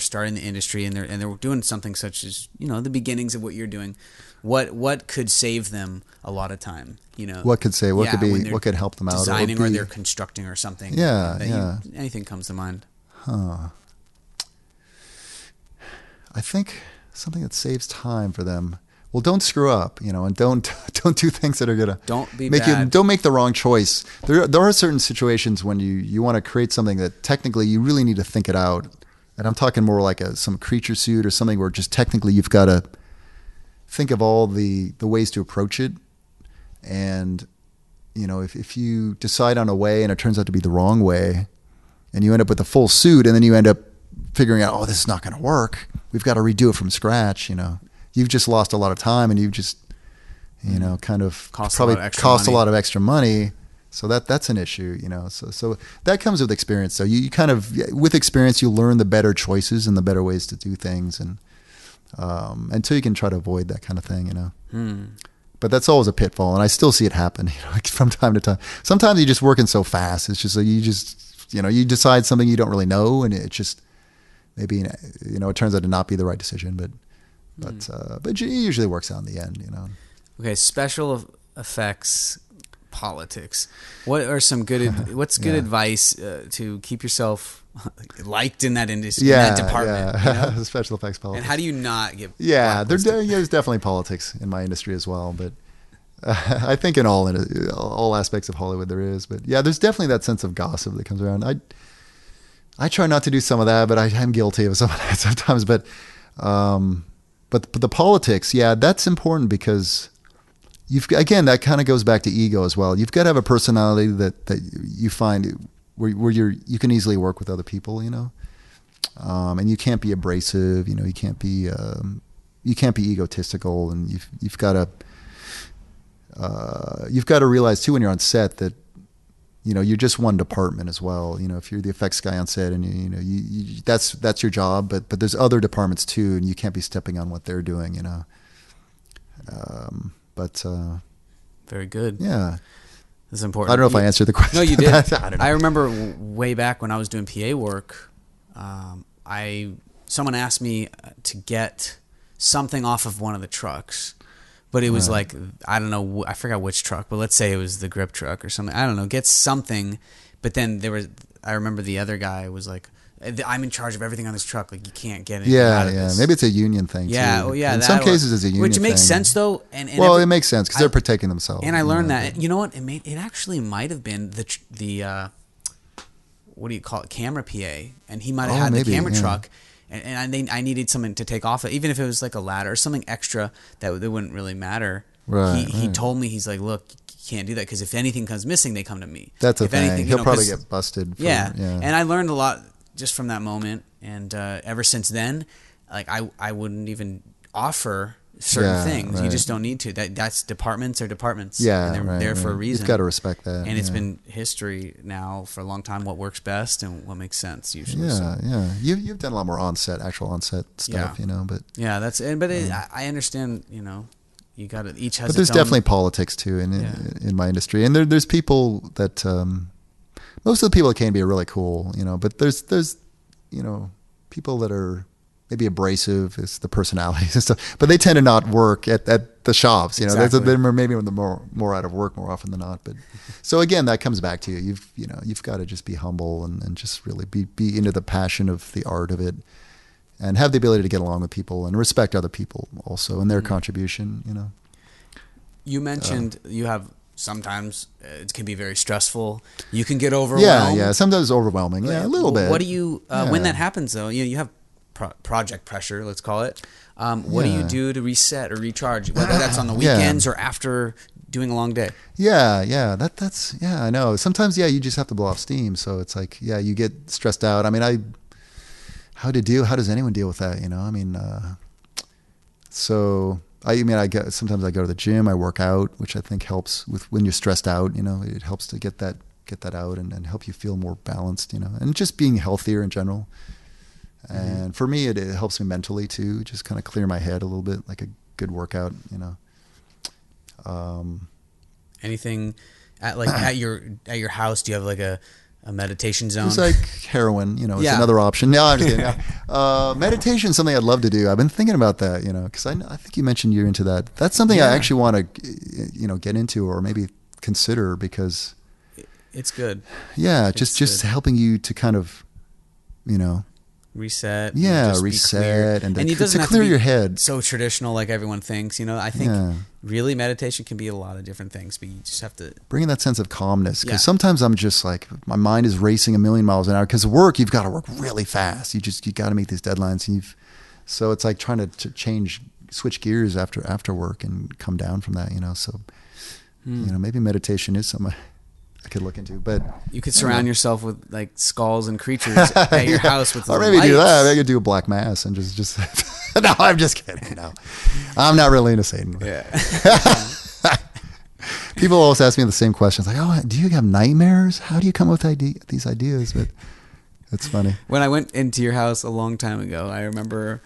starting the industry and they're doing something such as the beginnings of what you're doing. What could save them a lot of time? What could help them out? Designing or they're constructing or something. Yeah. Anything comes to mind? I think something that saves time for them. Well, don't screw up, and don't do things that are gonna don't make the wrong choice. There are certain situations when you want to create something that technically you really need to think it out, and I'm talking more like some creature suit or something where just technically you've got to think of all the ways to approach it, and if you decide on a way and it turns out to be the wrong way, and you end up with a full suit, and then you end up figuring out, this is not going to work. We've got to redo it from scratch. You've just lost a lot of time, and you've just, kind of cost a lot of extra money. So that's an issue, So that comes with experience. So you kind of, with experience, you learn the better choices and the better ways to do things, and until you can try to avoid that kind of thing, But that's always a pitfall, and I still see it happen, from time to time. Sometimes you're just working so fast. It's just like you decide something you don't really know, and it just maybe it turns out to not be the right decision, but it usually works out in the end, Okay, special effects, politics. What are some good? What's good advice to keep yourself liked in that industry, in that department? Yeah. Special effects, politics. And how do you not get? Yeah, there's definitely politics in my industry as well, but I think in all aspects of Hollywood there is. But yeah, there's definitely that sense of gossip that comes around. I try not to do some of that, but I'm guilty of some of that sometimes. But the politics, that's important because that kind of goes back to ego as well. You've got to have a personality that you find where you can easily work with other people, and you can't be abrasive, you can't be egotistical, and you've got to realize too when you're on set that you're just one department as well. If you're the effects guy on set, and you that's your job, but there's other departments too, and you can't be stepping on what they're doing. Very good. Yeah, that's important. I don't know if I answered the question. No, you did. I don't know. I remember way back when I was doing PA work, someone asked me to get something off of one of the trucks. But it was like, I don't know, I forgot which truck, but let's say it was the grip truck or something. I don't know, get something. But then I remember the other guy was like, I'm in charge of everything on this truck. Like, you can't get anything out of this. Maybe it's a union thing too. In some cases it's a union thing. Which makes sense though. It makes sense because they're protecting themselves. And I learned that. You know what? It actually might have been the what do you call it? Camera PA. And he might have had the camera truck. and I needed something to take off of, even if it was like a ladder or something extra that wouldn't really matter. Right. He told me, he's like, look, you can't do that because if anything comes missing, they come to me. That's a if thing. anything, He'll probably get busted. Yeah. And I learned a lot just from that moment, and ever since then, like I wouldn't even offer certain things. Right. You just don't need to. That's departments are departments. Yeah, and they're there for a reason. You've got to respect that. And it's been history now for a long time. What works best and what makes sense usually. Yeah. You've done a lot more actual on-set stuff, But yeah, that's it. But I understand. You got to each has. But there's definitely politics too in my industry, and there's people that most of the people that can be really cool, But there's people that are maybe abrasive, it's the personalities and stuff, but they tend to not work at the shops. Exactly. Maybe when they're more out of work more often than not. But so again, that comes back to you. You've got to just be humble and just really be into the passion of the art of it, and have the ability to get along with people and respect other people also and their contribution. You mentioned you have. Sometimes it can be very stressful. You can get overwhelmed. Yeah. Sometimes it's overwhelming. Yeah, a little bit. What do you when that happens though? You have project pressure, let's call it. What do you do to reset or recharge? Whether that's on the weekends or after doing a long day. Yeah. That's I know. Sometimes you just have to blow off steam. So it's like you get stressed out. I mean, how does anyone deal with that? Sometimes I go to the gym, I work out, which I think helps with when you're stressed out, it helps to get that out and help you feel more balanced, and just being healthier in general. And for me, it helps me mentally too, just kind of clear my head a little bit, like a good workout, Anything at your house, do you have like a meditation zone? It's like heroin, it's another option. No, I'm just kidding. Meditation is something I'd love to do. I've been thinking about that, because I think you mentioned you're into that. That's something I actually want to, get into or maybe consider because it's good. Yeah, just helping you to kind of, reset. Reset and it doesn't to have clear to be your head. So traditional like everyone thinks. I think really meditation can be a lot of different things, but you just have to bring in that sense of calmness. Because sometimes I'm just like my mind is racing a million miles an hour. Because you've got to work really fast. You got to meet these deadlines. So it's like trying to switch gears after work and come down from that. So maybe meditation is something I could look into, but you could surround yourself with like skulls and creatures at your house with or maybe lights. Do that. I could do a black mass and just no, I'm just kidding. No, I'm not really into Satan. Yeah. People always ask me the same questions, like, "Oh, do you have nightmares? How do you come up with these ideas?" But it's funny. When I went into your house a long time ago, I remember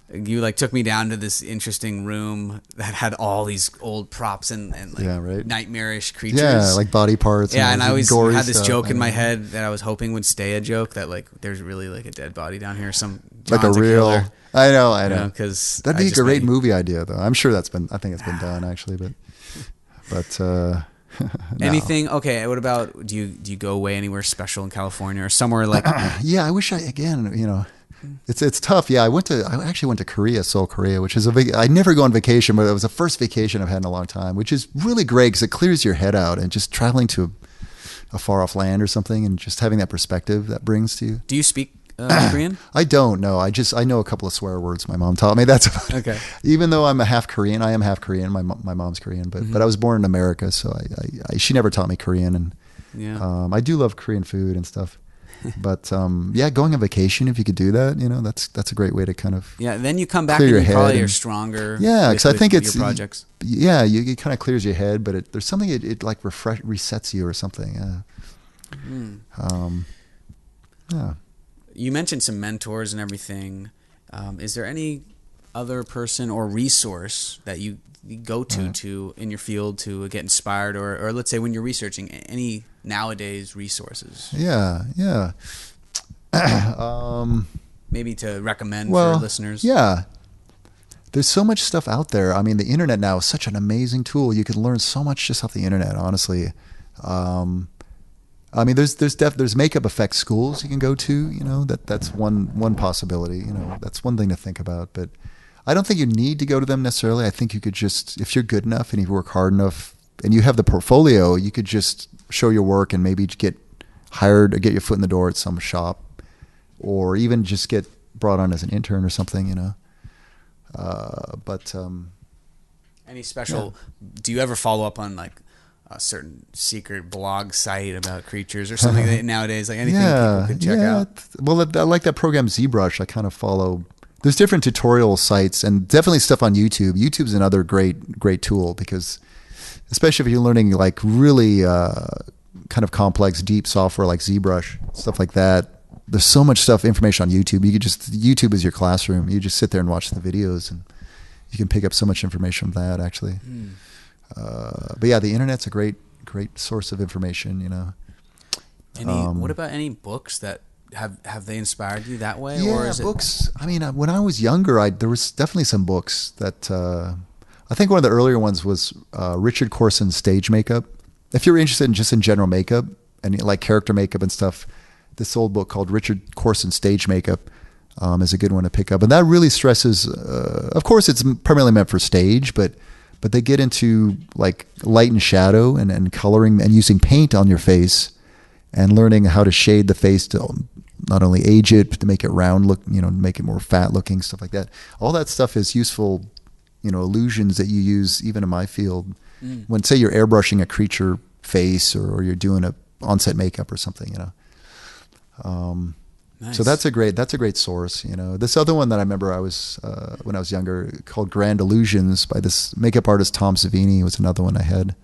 you like took me down to this interesting room that had all these old props and like nightmarish creatures. Yeah, like body parts. Yeah, and I always had this joke in my head that I was hoping would stay a joke, that like there's really like a dead body down here. John's like a real. Killer, I know. Because that'd be a great movie idea, though. I'm sure I think it's been done actually, but. No. Anything? Okay. What about do you go away anywhere special in California or somewhere like? Yeah, I wish It's tough. Yeah, I actually went to Korea, Seoul, Korea, which is I never go on vacation, but it was the first vacation I've had in a long time, which is really great because it clears your head out, and just traveling to a far off land or something and just having that perspective that brings to you. Do you speak Korean? I don't know. I know a couple of swear words my mom taught me. That's about it. Okay. Even though I'm half Korean, I am half Korean. My mom's Korean, but I was born in America, so she never taught me Korean, and I do love Korean food and stuff. But going on vacation, if you could do that, that's a great way to kind of then you come back and you probably are stronger. Yeah, because I think it's your projects. It kind of clears your head, but there's something it like resets you or something. You mentioned some mentors and everything. Is there any other person or resource that you go to in your field to get inspired, or let's say when you're researching any nowadays resources? Yeah. Maybe to recommend for listeners. Yeah. There's so much stuff out there. I mean, the internet now is such an amazing tool. You can learn so much just off the internet, honestly. I mean, there's makeup effect schools you can go to. That's one possibility. That's one thing to think about. But I don't think you need to go to them necessarily. I think you could just, if you're good enough and you work hard enough and you have the portfolio, you could just show your work and maybe get hired or get your foot in the door at some shop, or even just get brought on as an intern or something, Any special? Do you ever follow up on like a certain secret blog site about creatures or something that nowadays, like anything people could check out? Well, I like that program Zbrush. I kind of follow. There's different tutorial sites and definitely stuff on YouTube. YouTube's another great tool because, especially if you're learning like really kind of complex, deep software like Zbrush, stuff like that. There's so much information on YouTube. YouTube is your classroom. You just sit there and watch the videos, and you can pick up so much information from that actually. But yeah, the internet's a great source of information, What about any books that have they inspired you that way? Yeah, or is books. I mean, when I was younger, there was definitely some books that I think one of the earlier ones was Richard Corson's Stage Makeup. If you're interested in general makeup and like character makeup and stuff, this old book called Richard Corson's Stage Makeup is a good one to pick up. And that really stresses, of course, it's primarily meant for stage, but they get into like light and shadow and coloring and using paint on your face and learning how to shade the face to not only age it, but to make it round look, make it more fat looking, stuff like that. All that stuff is useful, illusions that you use even in my field. When say you're airbrushing a creature face or you're doing a on-set makeup or something, Nice. So that's a great source. This other one that I remember when I was younger called Grand Illusions by this makeup artist Tom Savini was another one I had,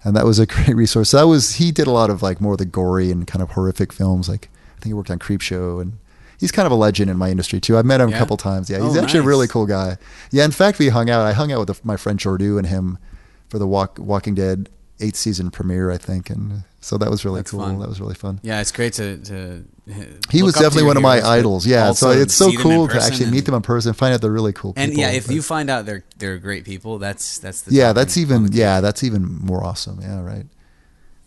and that was a great resource. He did a lot of like more of the gory and kind of horrific films. Like I think he worked on Creepshow, and he's kind of a legend in my industry too. I've met him a couple times. Yeah, he's actually a really cool guy. Yeah, in fact, I hung out with my friend Jordu and him for the Walking Dead 8th season premiere, I think, and so that was really cool. Fun. That was really fun. Yeah, it's great to he was definitely one of my idols. Yeah, so it's so cool to actually meet them in person and find out they're really cool people. And yeah, if you find out they're great people, that's that's even more awesome. Yeah, right.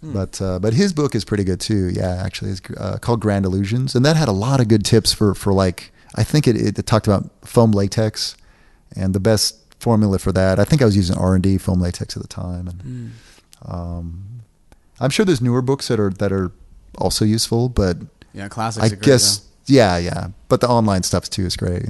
But his book is pretty good too. Yeah, actually, it's called Grand Illusions, and that had a lot of good tips for like I think it talked about foam latex and the best formula for that. I think I was using R&D foam latex at the time, and I'm sure there's newer books that are also useful, but yeah, classics. I are great, guess yeah. But the online stuff too is great,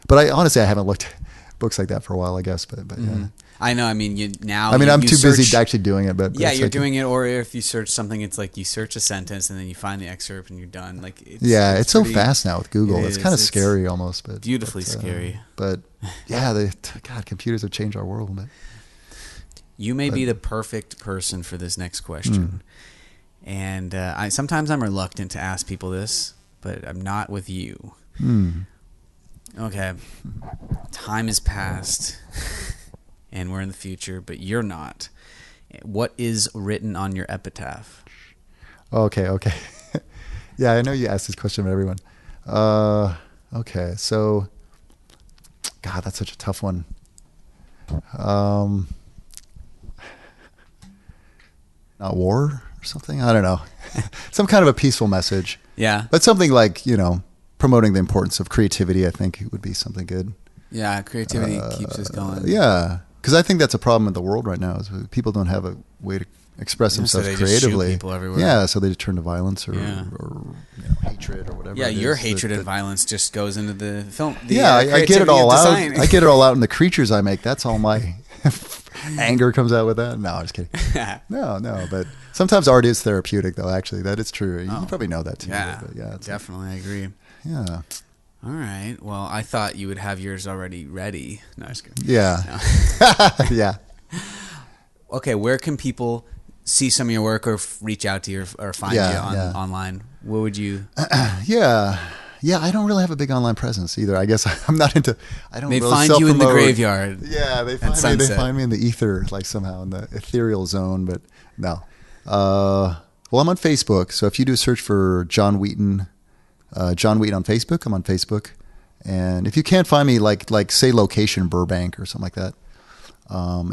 But I honestly haven't looked at books like that for a while, I guess. But yeah. I know. I mean, I'm too busy actually doing it. But yeah, you're doing it. Or if you search something, it's like you search a sentence and then you find the excerpt and you're done. Like it's so fast now with Google. It's kind of scary almost, but beautifully scary. But yeah, computers have changed our world. You may be the perfect person for this next question. And sometimes I'm reluctant to ask people this, but I'm not with you. Okay. Time has passed, and we're in the future, but you're not. What is written on your epitaph? Okay. Yeah, I know you asked this question of everyone. Okay, so... God, that's such a tough one. Not war or something? I don't know. Some kind of a peaceful message. Yeah. But something like, promoting the importance of creativity, I think would be something good. Yeah, creativity keeps us going. Yeah, because I think that's a problem in the world right now is people don't have a way to express themselves so creatively. Just shoot people everywhere. Yeah, so they just turn to violence or hatred or whatever. Yeah, your hatred and violence just goes into the film. I get it all out. I get it all out in the creatures I make. That's all my anger comes out with that. No, I'm just kidding. No, but sometimes art is therapeutic, though. Actually, that is true. You probably know that too. Yeah, but yeah, definitely, I agree. Yeah. All right. Well, I thought you would have yours already ready. No, I was kidding. Yeah. No. Yeah. Okay, where can people see some of your work or reach out to you or find you online? What would you... Yeah, I don't really have a big online presence either. I guess I'm not into... I don't. They really find you in the graveyard. Yeah, they find me in the ether, like somehow in the ethereal zone. But no. Well, I'm on Facebook, so if you do a search for John Wheaton on Facebook, I'm on Facebook. And if you can't find me, like say location Burbank or something like that,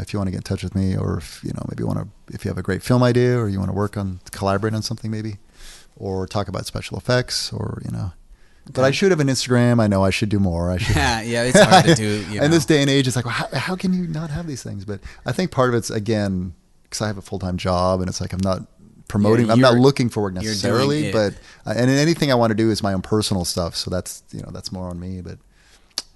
if you want to get in touch with me, or if if you have a great film idea, or you want to collaborate on something maybe, or talk about special effects, or Okay. But I should have an Instagram. I know I should do more. I should. Yeah, it's hard to do. In this day and age, it's like, well, how can you not have these things? But I think part of it's again because I have a full-time job, and it's like I'm not promoting. I'm not looking for work you're doing necessarily, it. but and anything I want to do is my own personal stuff. So that's that's more on me.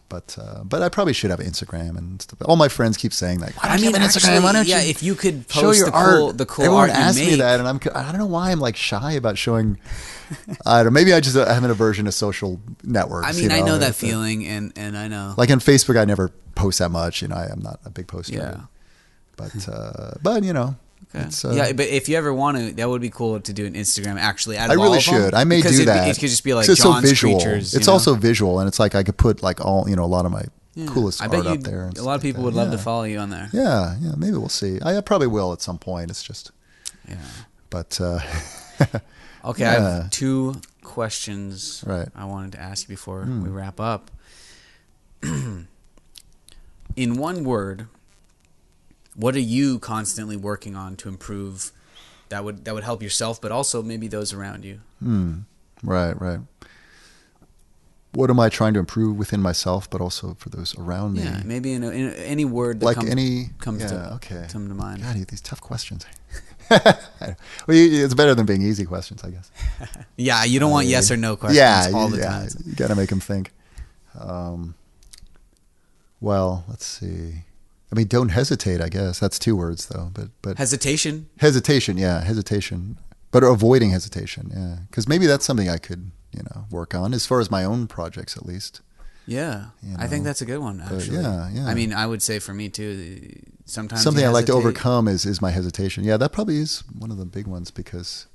But I probably should have Instagram and stuff. All my friends keep saying like, why don't you have an Instagram? Why don't you if you could show post your the cool Everyone art you asks me make. that, and I don't know why I'm like shy about showing. I don't. Maybe I just have an aversion to social networks. I mean, I know that feeling, and I know. Like on Facebook, I never post that much. I'm not a big poster. Yeah. But Okay. it's, But if you ever want to, that would be cool to do an Instagram actually. Out of I really all of them, should. I may because do that. It could just be like it's John's so visual. Creatures. It's also visual, and it's like I could put like all a lot of my coolest I art bet up there. And a lot of people would love to follow you on there. Yeah, maybe we'll see. I probably will at some point. It's just, but okay, I have 2 questions I wanted to ask you before we wrap up. In one word, what are you constantly working on to improve that would help yourself, but also maybe those around you? Right. What am I trying to improve within myself, but also for those around me? Yeah, maybe in any word that comes to mind. God, these tough questions. Well, it's better than being easy questions, I guess. Yeah, you don't want yes or no questions all the time. You got to make them think. Well, let's see. I mean, don't hesitate, I guess. That's 2 words, though. But hesitation? Hesitation, yeah. Hesitation. But avoiding hesitation, yeah. Because maybe that's something I could, work on, as far as my own projects, at least. Yeah. I think that's a good one, actually. Yeah. I mean, I would say for me, too, sometimes something I like to overcome is my hesitation. Yeah, that probably is one of the big ones because,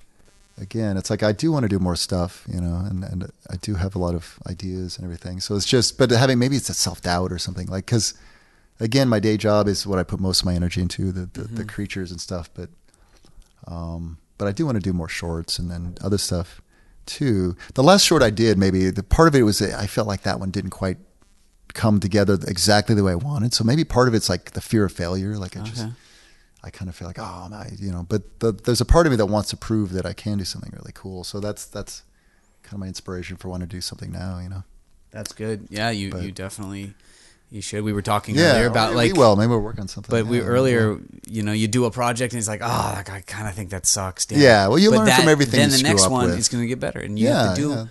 again, it's like I do want to do more stuff, and I do have a lot of ideas and everything. So it's just, but maybe it's a self-doubt or something, like, because, again, my day job is what I put most of my energy into, the creatures and stuff. But I do want to do more shorts and then other stuff too. The last short I did, maybe the part of it was that I felt like that one didn't quite come together exactly the way I wanted. So maybe part of it's like the fear of failure. Like I kind of feel like, oh, no, but there's a part of me that wants to prove that I can do something really cool. So that's kind of my inspiration for wanting to do something now. That's good. Yeah, you definitely. You should. We were talking earlier about maybe we'll work on something. But you do a project and it's like, I kind of think that sucks. Damn. Yeah, well, you learn from everything. Then you the next up one with. is going to get better, and you have to do.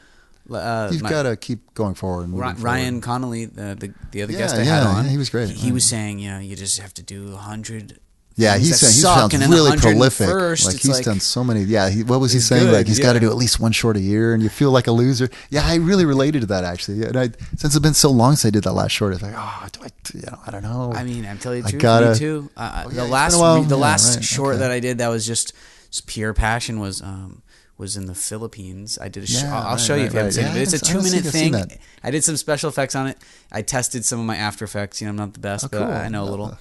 You've got to keep going forward. Ryan Connolly, the other guest I had on, he was great. He was saying, you just have to do 100. Yeah, he sounds really prolific. Like he's done so many. Yeah, what was he saying? Good, like he's got to do at least 1 short a year, and you feel like a loser. Yeah, I really related to that actually. And since it's been so long since I did that last short, it's like, I don't know. I mean, I'm telling you the truth, me too. The last short that I did that was just pure passion was in the Philippines. I did I'll show you if you haven't seen it. But it's a 2-minute thing. I did some special effects on it. I tested some of my After Effects. I'm not the best, but I know a little.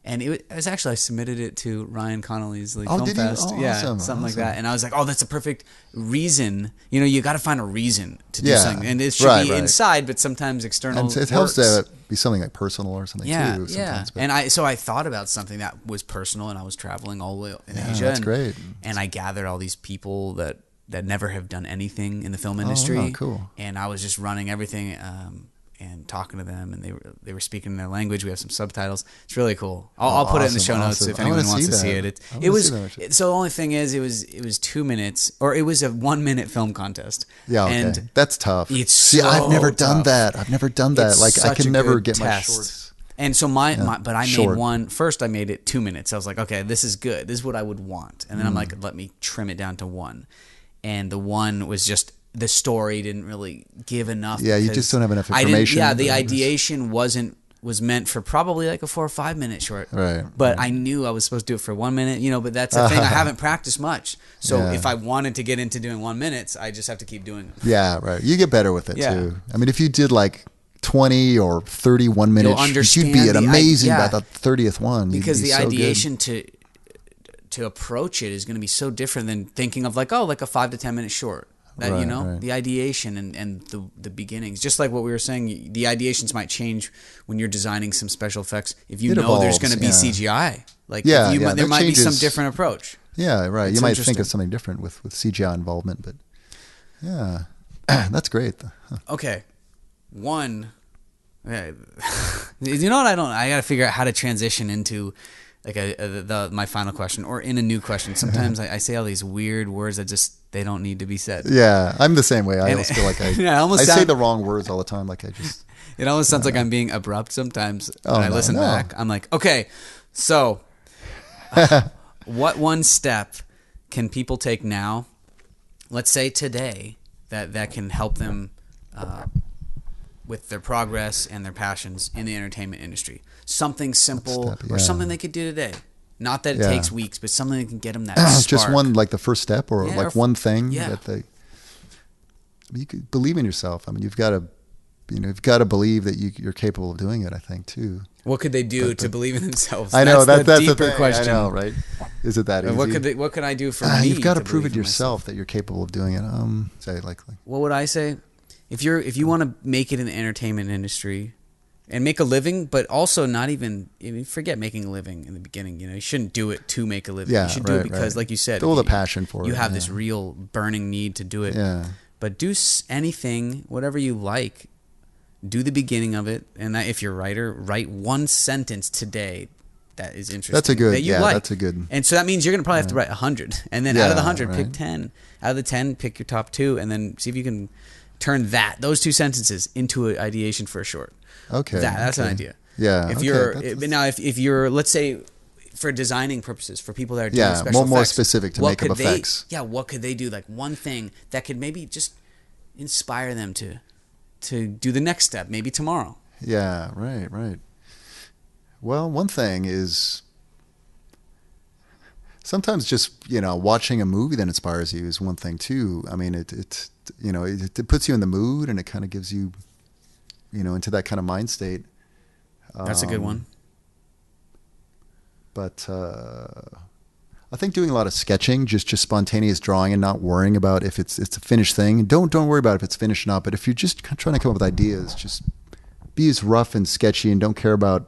And it was actually, I submitted it to Ryan Connolly's Film Fest. Something like that. And I was like, that's a perfect reason. You got to find a reason to do something. And it should be inside, but sometimes external. And it helps to be something like personal or something too. Yeah. And I thought about something that was personal, and I was traveling all the way in Asia. That's great. And I gathered all these people that never have done anything in the film industry. Oh, cool. And I was just running everything. And talking to them, and they were speaking in their language. We have some subtitles. It's really cool. I'll put it in the show notes if anyone wants to see it. So the only thing is, it was 2 minutes, or it was a 1-minute film contest. Yeah, okay. And that's tough. I've never done that. Like I can never get my shorts. And so but I made one first. I made it 2 minutes. I was like, okay, this is good. This is what I would want. And then I'm like, let me trim it down to 1. And the 1 was just. The story didn't really give enough. Yeah, you just don't have enough information. The ideation was meant for probably like a 4 or 5 minute short. Right. But I knew I was supposed to do it for 1 minute, but that's the thing. I haven't practiced much. So if I wanted to get into doing 1 minute, I just have to keep doing them. Yeah, right. You get better with it too. I mean, if you did like 20 or 31 minutes, you'd be amazing by the 30th one. Because the ideation to approach it is going to be so different than thinking of like a 5 to 10 minute short. The ideation and the beginnings, just like what we were saying, the ideations might change when you're designing some special effects. If it evolves, there's going to be CGI, there might be some different approach. Yeah, right. You might think of something different with CGI involvement, but yeah, that's great. Okay, one. You know what? I got to figure out how to transition into like my final question or in a new question. Sometimes I say all these weird words that just they don't need to be said. Yeah, I'm the same way. I always feel like I say the wrong words all the time. Like I just. It almost sounds like I'm being abrupt sometimes when I listen no. back. I'm like, okay, so what one step can people take now, let's say today, that can help them with their progress and their passions in the entertainment industry? Something simple or something they could do today. Not that it takes weeks, but something that can get them that spark. Just one, like the first step or like one thing that you could believe in yourself. I mean, you've got to believe that you're capable of doing it, I think, too. What could they do to believe in themselves? I know that's the deeper the thing. question. I know, right? Is it that easy? What could I do for me? You've got to prove it yourself that you're capable of doing it. Say like. What would I say? If you want to make it in the entertainment industry and make a living, but also not even forget making a living in the beginning. You shouldn't do it to make a living. You should do it because, like you said, feel the passion for it. You have this real burning need to do it. Yeah. But do anything, whatever you like. Do the beginning of it, and if you're a writer, write one sentence today that is interesting. That's a good. That you like. That's a good. And so that means you're going to probably have to write 100, and then out of the 100, pick 10. Out of the 10, pick your top 2, and then see if you can turn those 2 sentences into an ideation for a short. Okay, that's an idea. Yeah. If you're let's say for designing purposes, for people that are doing special effects, more specific to make up effects. What could they do? Like one thing that could maybe just inspire them to do the next step, maybe tomorrow. Yeah, right. Well, one thing is sometimes just, watching a movie that inspires you is one thing too. I mean, it puts you in the mood and it kind of gives you, into that kind of mind state. That's a good one. But I think doing a lot of sketching, just spontaneous drawing and not worrying about if it's a finished thing. Don't worry about if it's finished or not. But if you're just trying to come up with ideas, just be as rough and sketchy and don't care about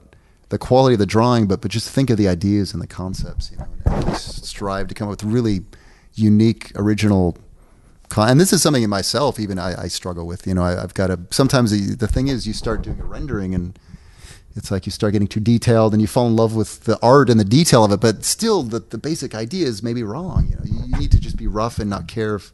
the quality of the drawing, but just think of the ideas and the concepts, and just strive to come up with really unique, original. And this is something in myself, even I struggle with. I've got to. Sometimes the thing is, you start doing a rendering and it's like you start getting too detailed and you fall in love with the art and the detail of it, but still the basic idea is maybe wrong. You need to just be rough and not care if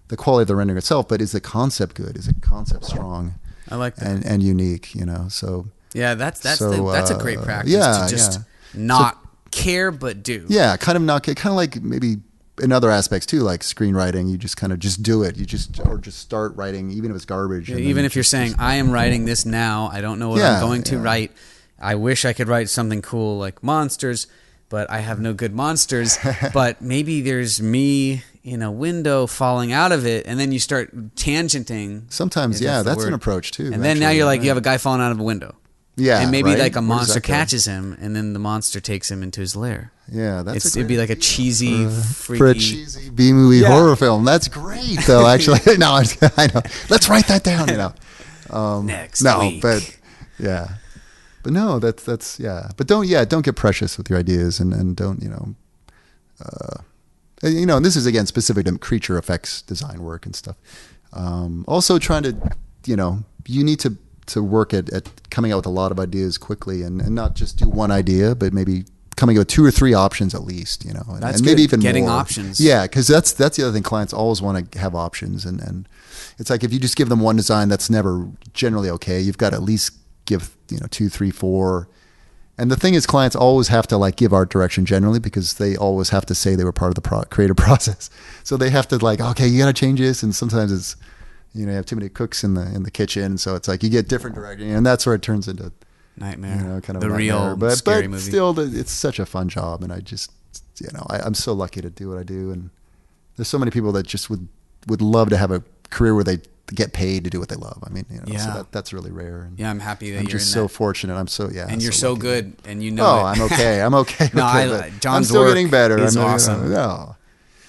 the quality of the rendering itself, but is the concept good? Is the concept strong? I like that. And unique, so. Yeah, that's a great practice to just not care but do. Yeah, kind of not care, kind of like maybe in other aspects too, like screenwriting, you just kind of just do it. Or just start writing, even if it's garbage. Even if you're saying, I am writing this now, I don't know what I'm going to write. I wish I could write something cool like monsters, but I have no good monsters. But maybe there's me in a window falling out of it, and then you start tangenting. Sometimes, that's an approach too. And then now you're like, you have a guy falling out of a window. Yeah, and maybe like a monster catches him, and then the monster takes him into his lair. Yeah, it'd be like a cheesy, freaky... For a cheesy B-movie horror film. That's great, though, actually. No, I know. Let's write that down, Next No, week. but no, that's But don't get precious with your ideas and don't, and this is, again, specific to creature effects design work and stuff. Also trying to, you need to work at coming out with a lot of ideas quickly and not just do one idea, but maybe coming up with 2 or 3 options at least, That's and maybe good. even Getting more. Options. Yeah, because that's the other thing. Clients always want to have options, and it's like if you just give them one design, that's never generally okay. You've got to at least give 2, 3, 4. And the thing is, clients always have to give art direction generally because they always have to say they were part of the creative process. So they have to okay, you got to change this, and sometimes it's. You have too many cooks in the kitchen, so it's like you get different direction, and that's where it turns into nightmare. Kind of the real but scary movie. Still, it's such a fun job, and I just, I'm so lucky to do what I do, and there's so many people that just would love to have a career where they get paid to do what they love. I mean, so that's really rare. And I'm happy that I'm you're just in so that. fortunate. I'm so and you're so good, and it. I'm okay. I'm okay. John's I'm still work getting better. is awesome. No.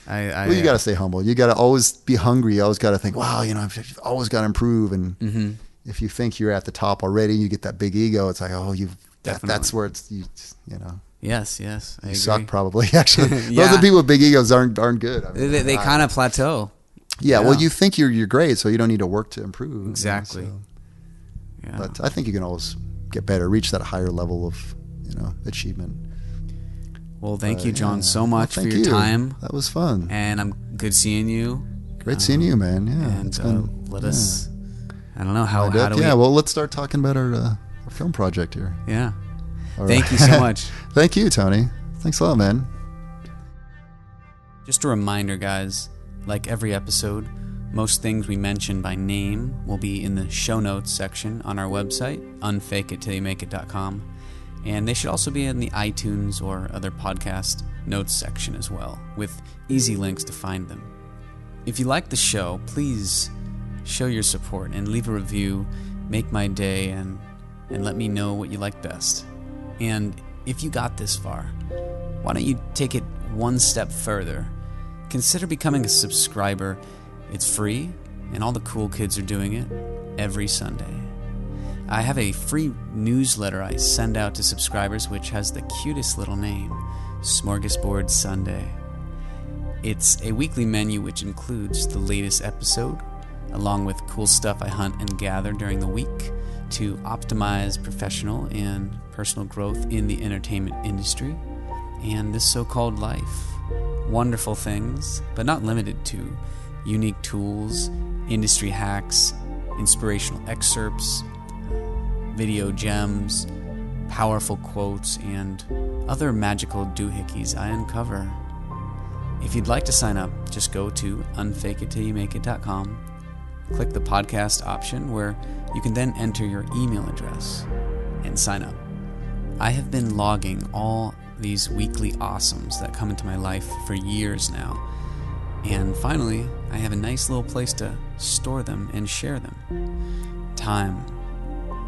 Well, you got to stay humble. You got to always be hungry. You always got to think, wow, I've always got to improve. And if you think you're at the top already, you get that big ego. It's like, oh, that's where it's, Yes. You suck probably. Actually, most of the people with big egos aren't good. I mean, they kind of plateau. Yeah. Well, you think you're great, so you don't need to work to improve. Exactly. But I think you can always get better, reach that higher level of, achievement. Well, thank you, John, so Well, much for thank your you. time. That was fun. And I'm good seeing you. Great seeing you, man. Yeah. And it's been, let us, I don't know, how do we... Yeah, well, let's start talking about our film project here. Yeah. All Thank right. you so much. Thank you, Tony. Thanks a lot, man. Just a reminder, guys, like every episode, most things we mention by name will be in the show notes section on our website, unfakeittillymakeit.com, and they should also be in the iTunes or other podcast notes section as well, with easy links to find them. If you like the show, please show your support and leave a review, make my day, and let me know what you like best. And if you got this far, why don't you take it one step further? Consider becoming a subscriber. It's free, and all the cool kids are doing it every Sunday. I have a free newsletter I send out to subscribers, which has the cutest little name, Smorgasbord Sunday. It's a weekly menu which includes the latest episode, along with cool stuff I hunt and gather during the week to optimize professional and personal growth in the entertainment industry and this so-called life. Wonderful things, but not limited to, unique tools, industry hacks, inspirational excerpts, video gems, powerful quotes, and other magical doohickeys I uncover. If you'd like to sign up, just go to unfakeittillymakeit.com, click the podcast option where you can then enter your email address and sign up. I have been logging all these weekly awesomes that come into my life for years now, and finally I have a nice little place to store them and share them. Time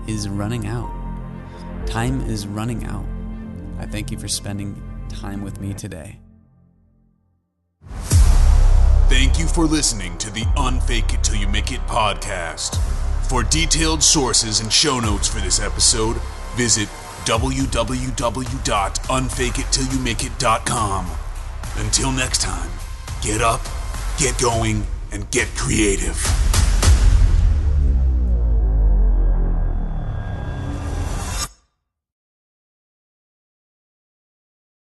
is running out. Time is running out. I thank you for spending time with me today. Thank you for listening to the Unfake It Till You Make It podcast. For detailed sources and show notes for this episode, visit www.unfakeittillyoumakeit.com. Until next time, get up, get going, and get creative.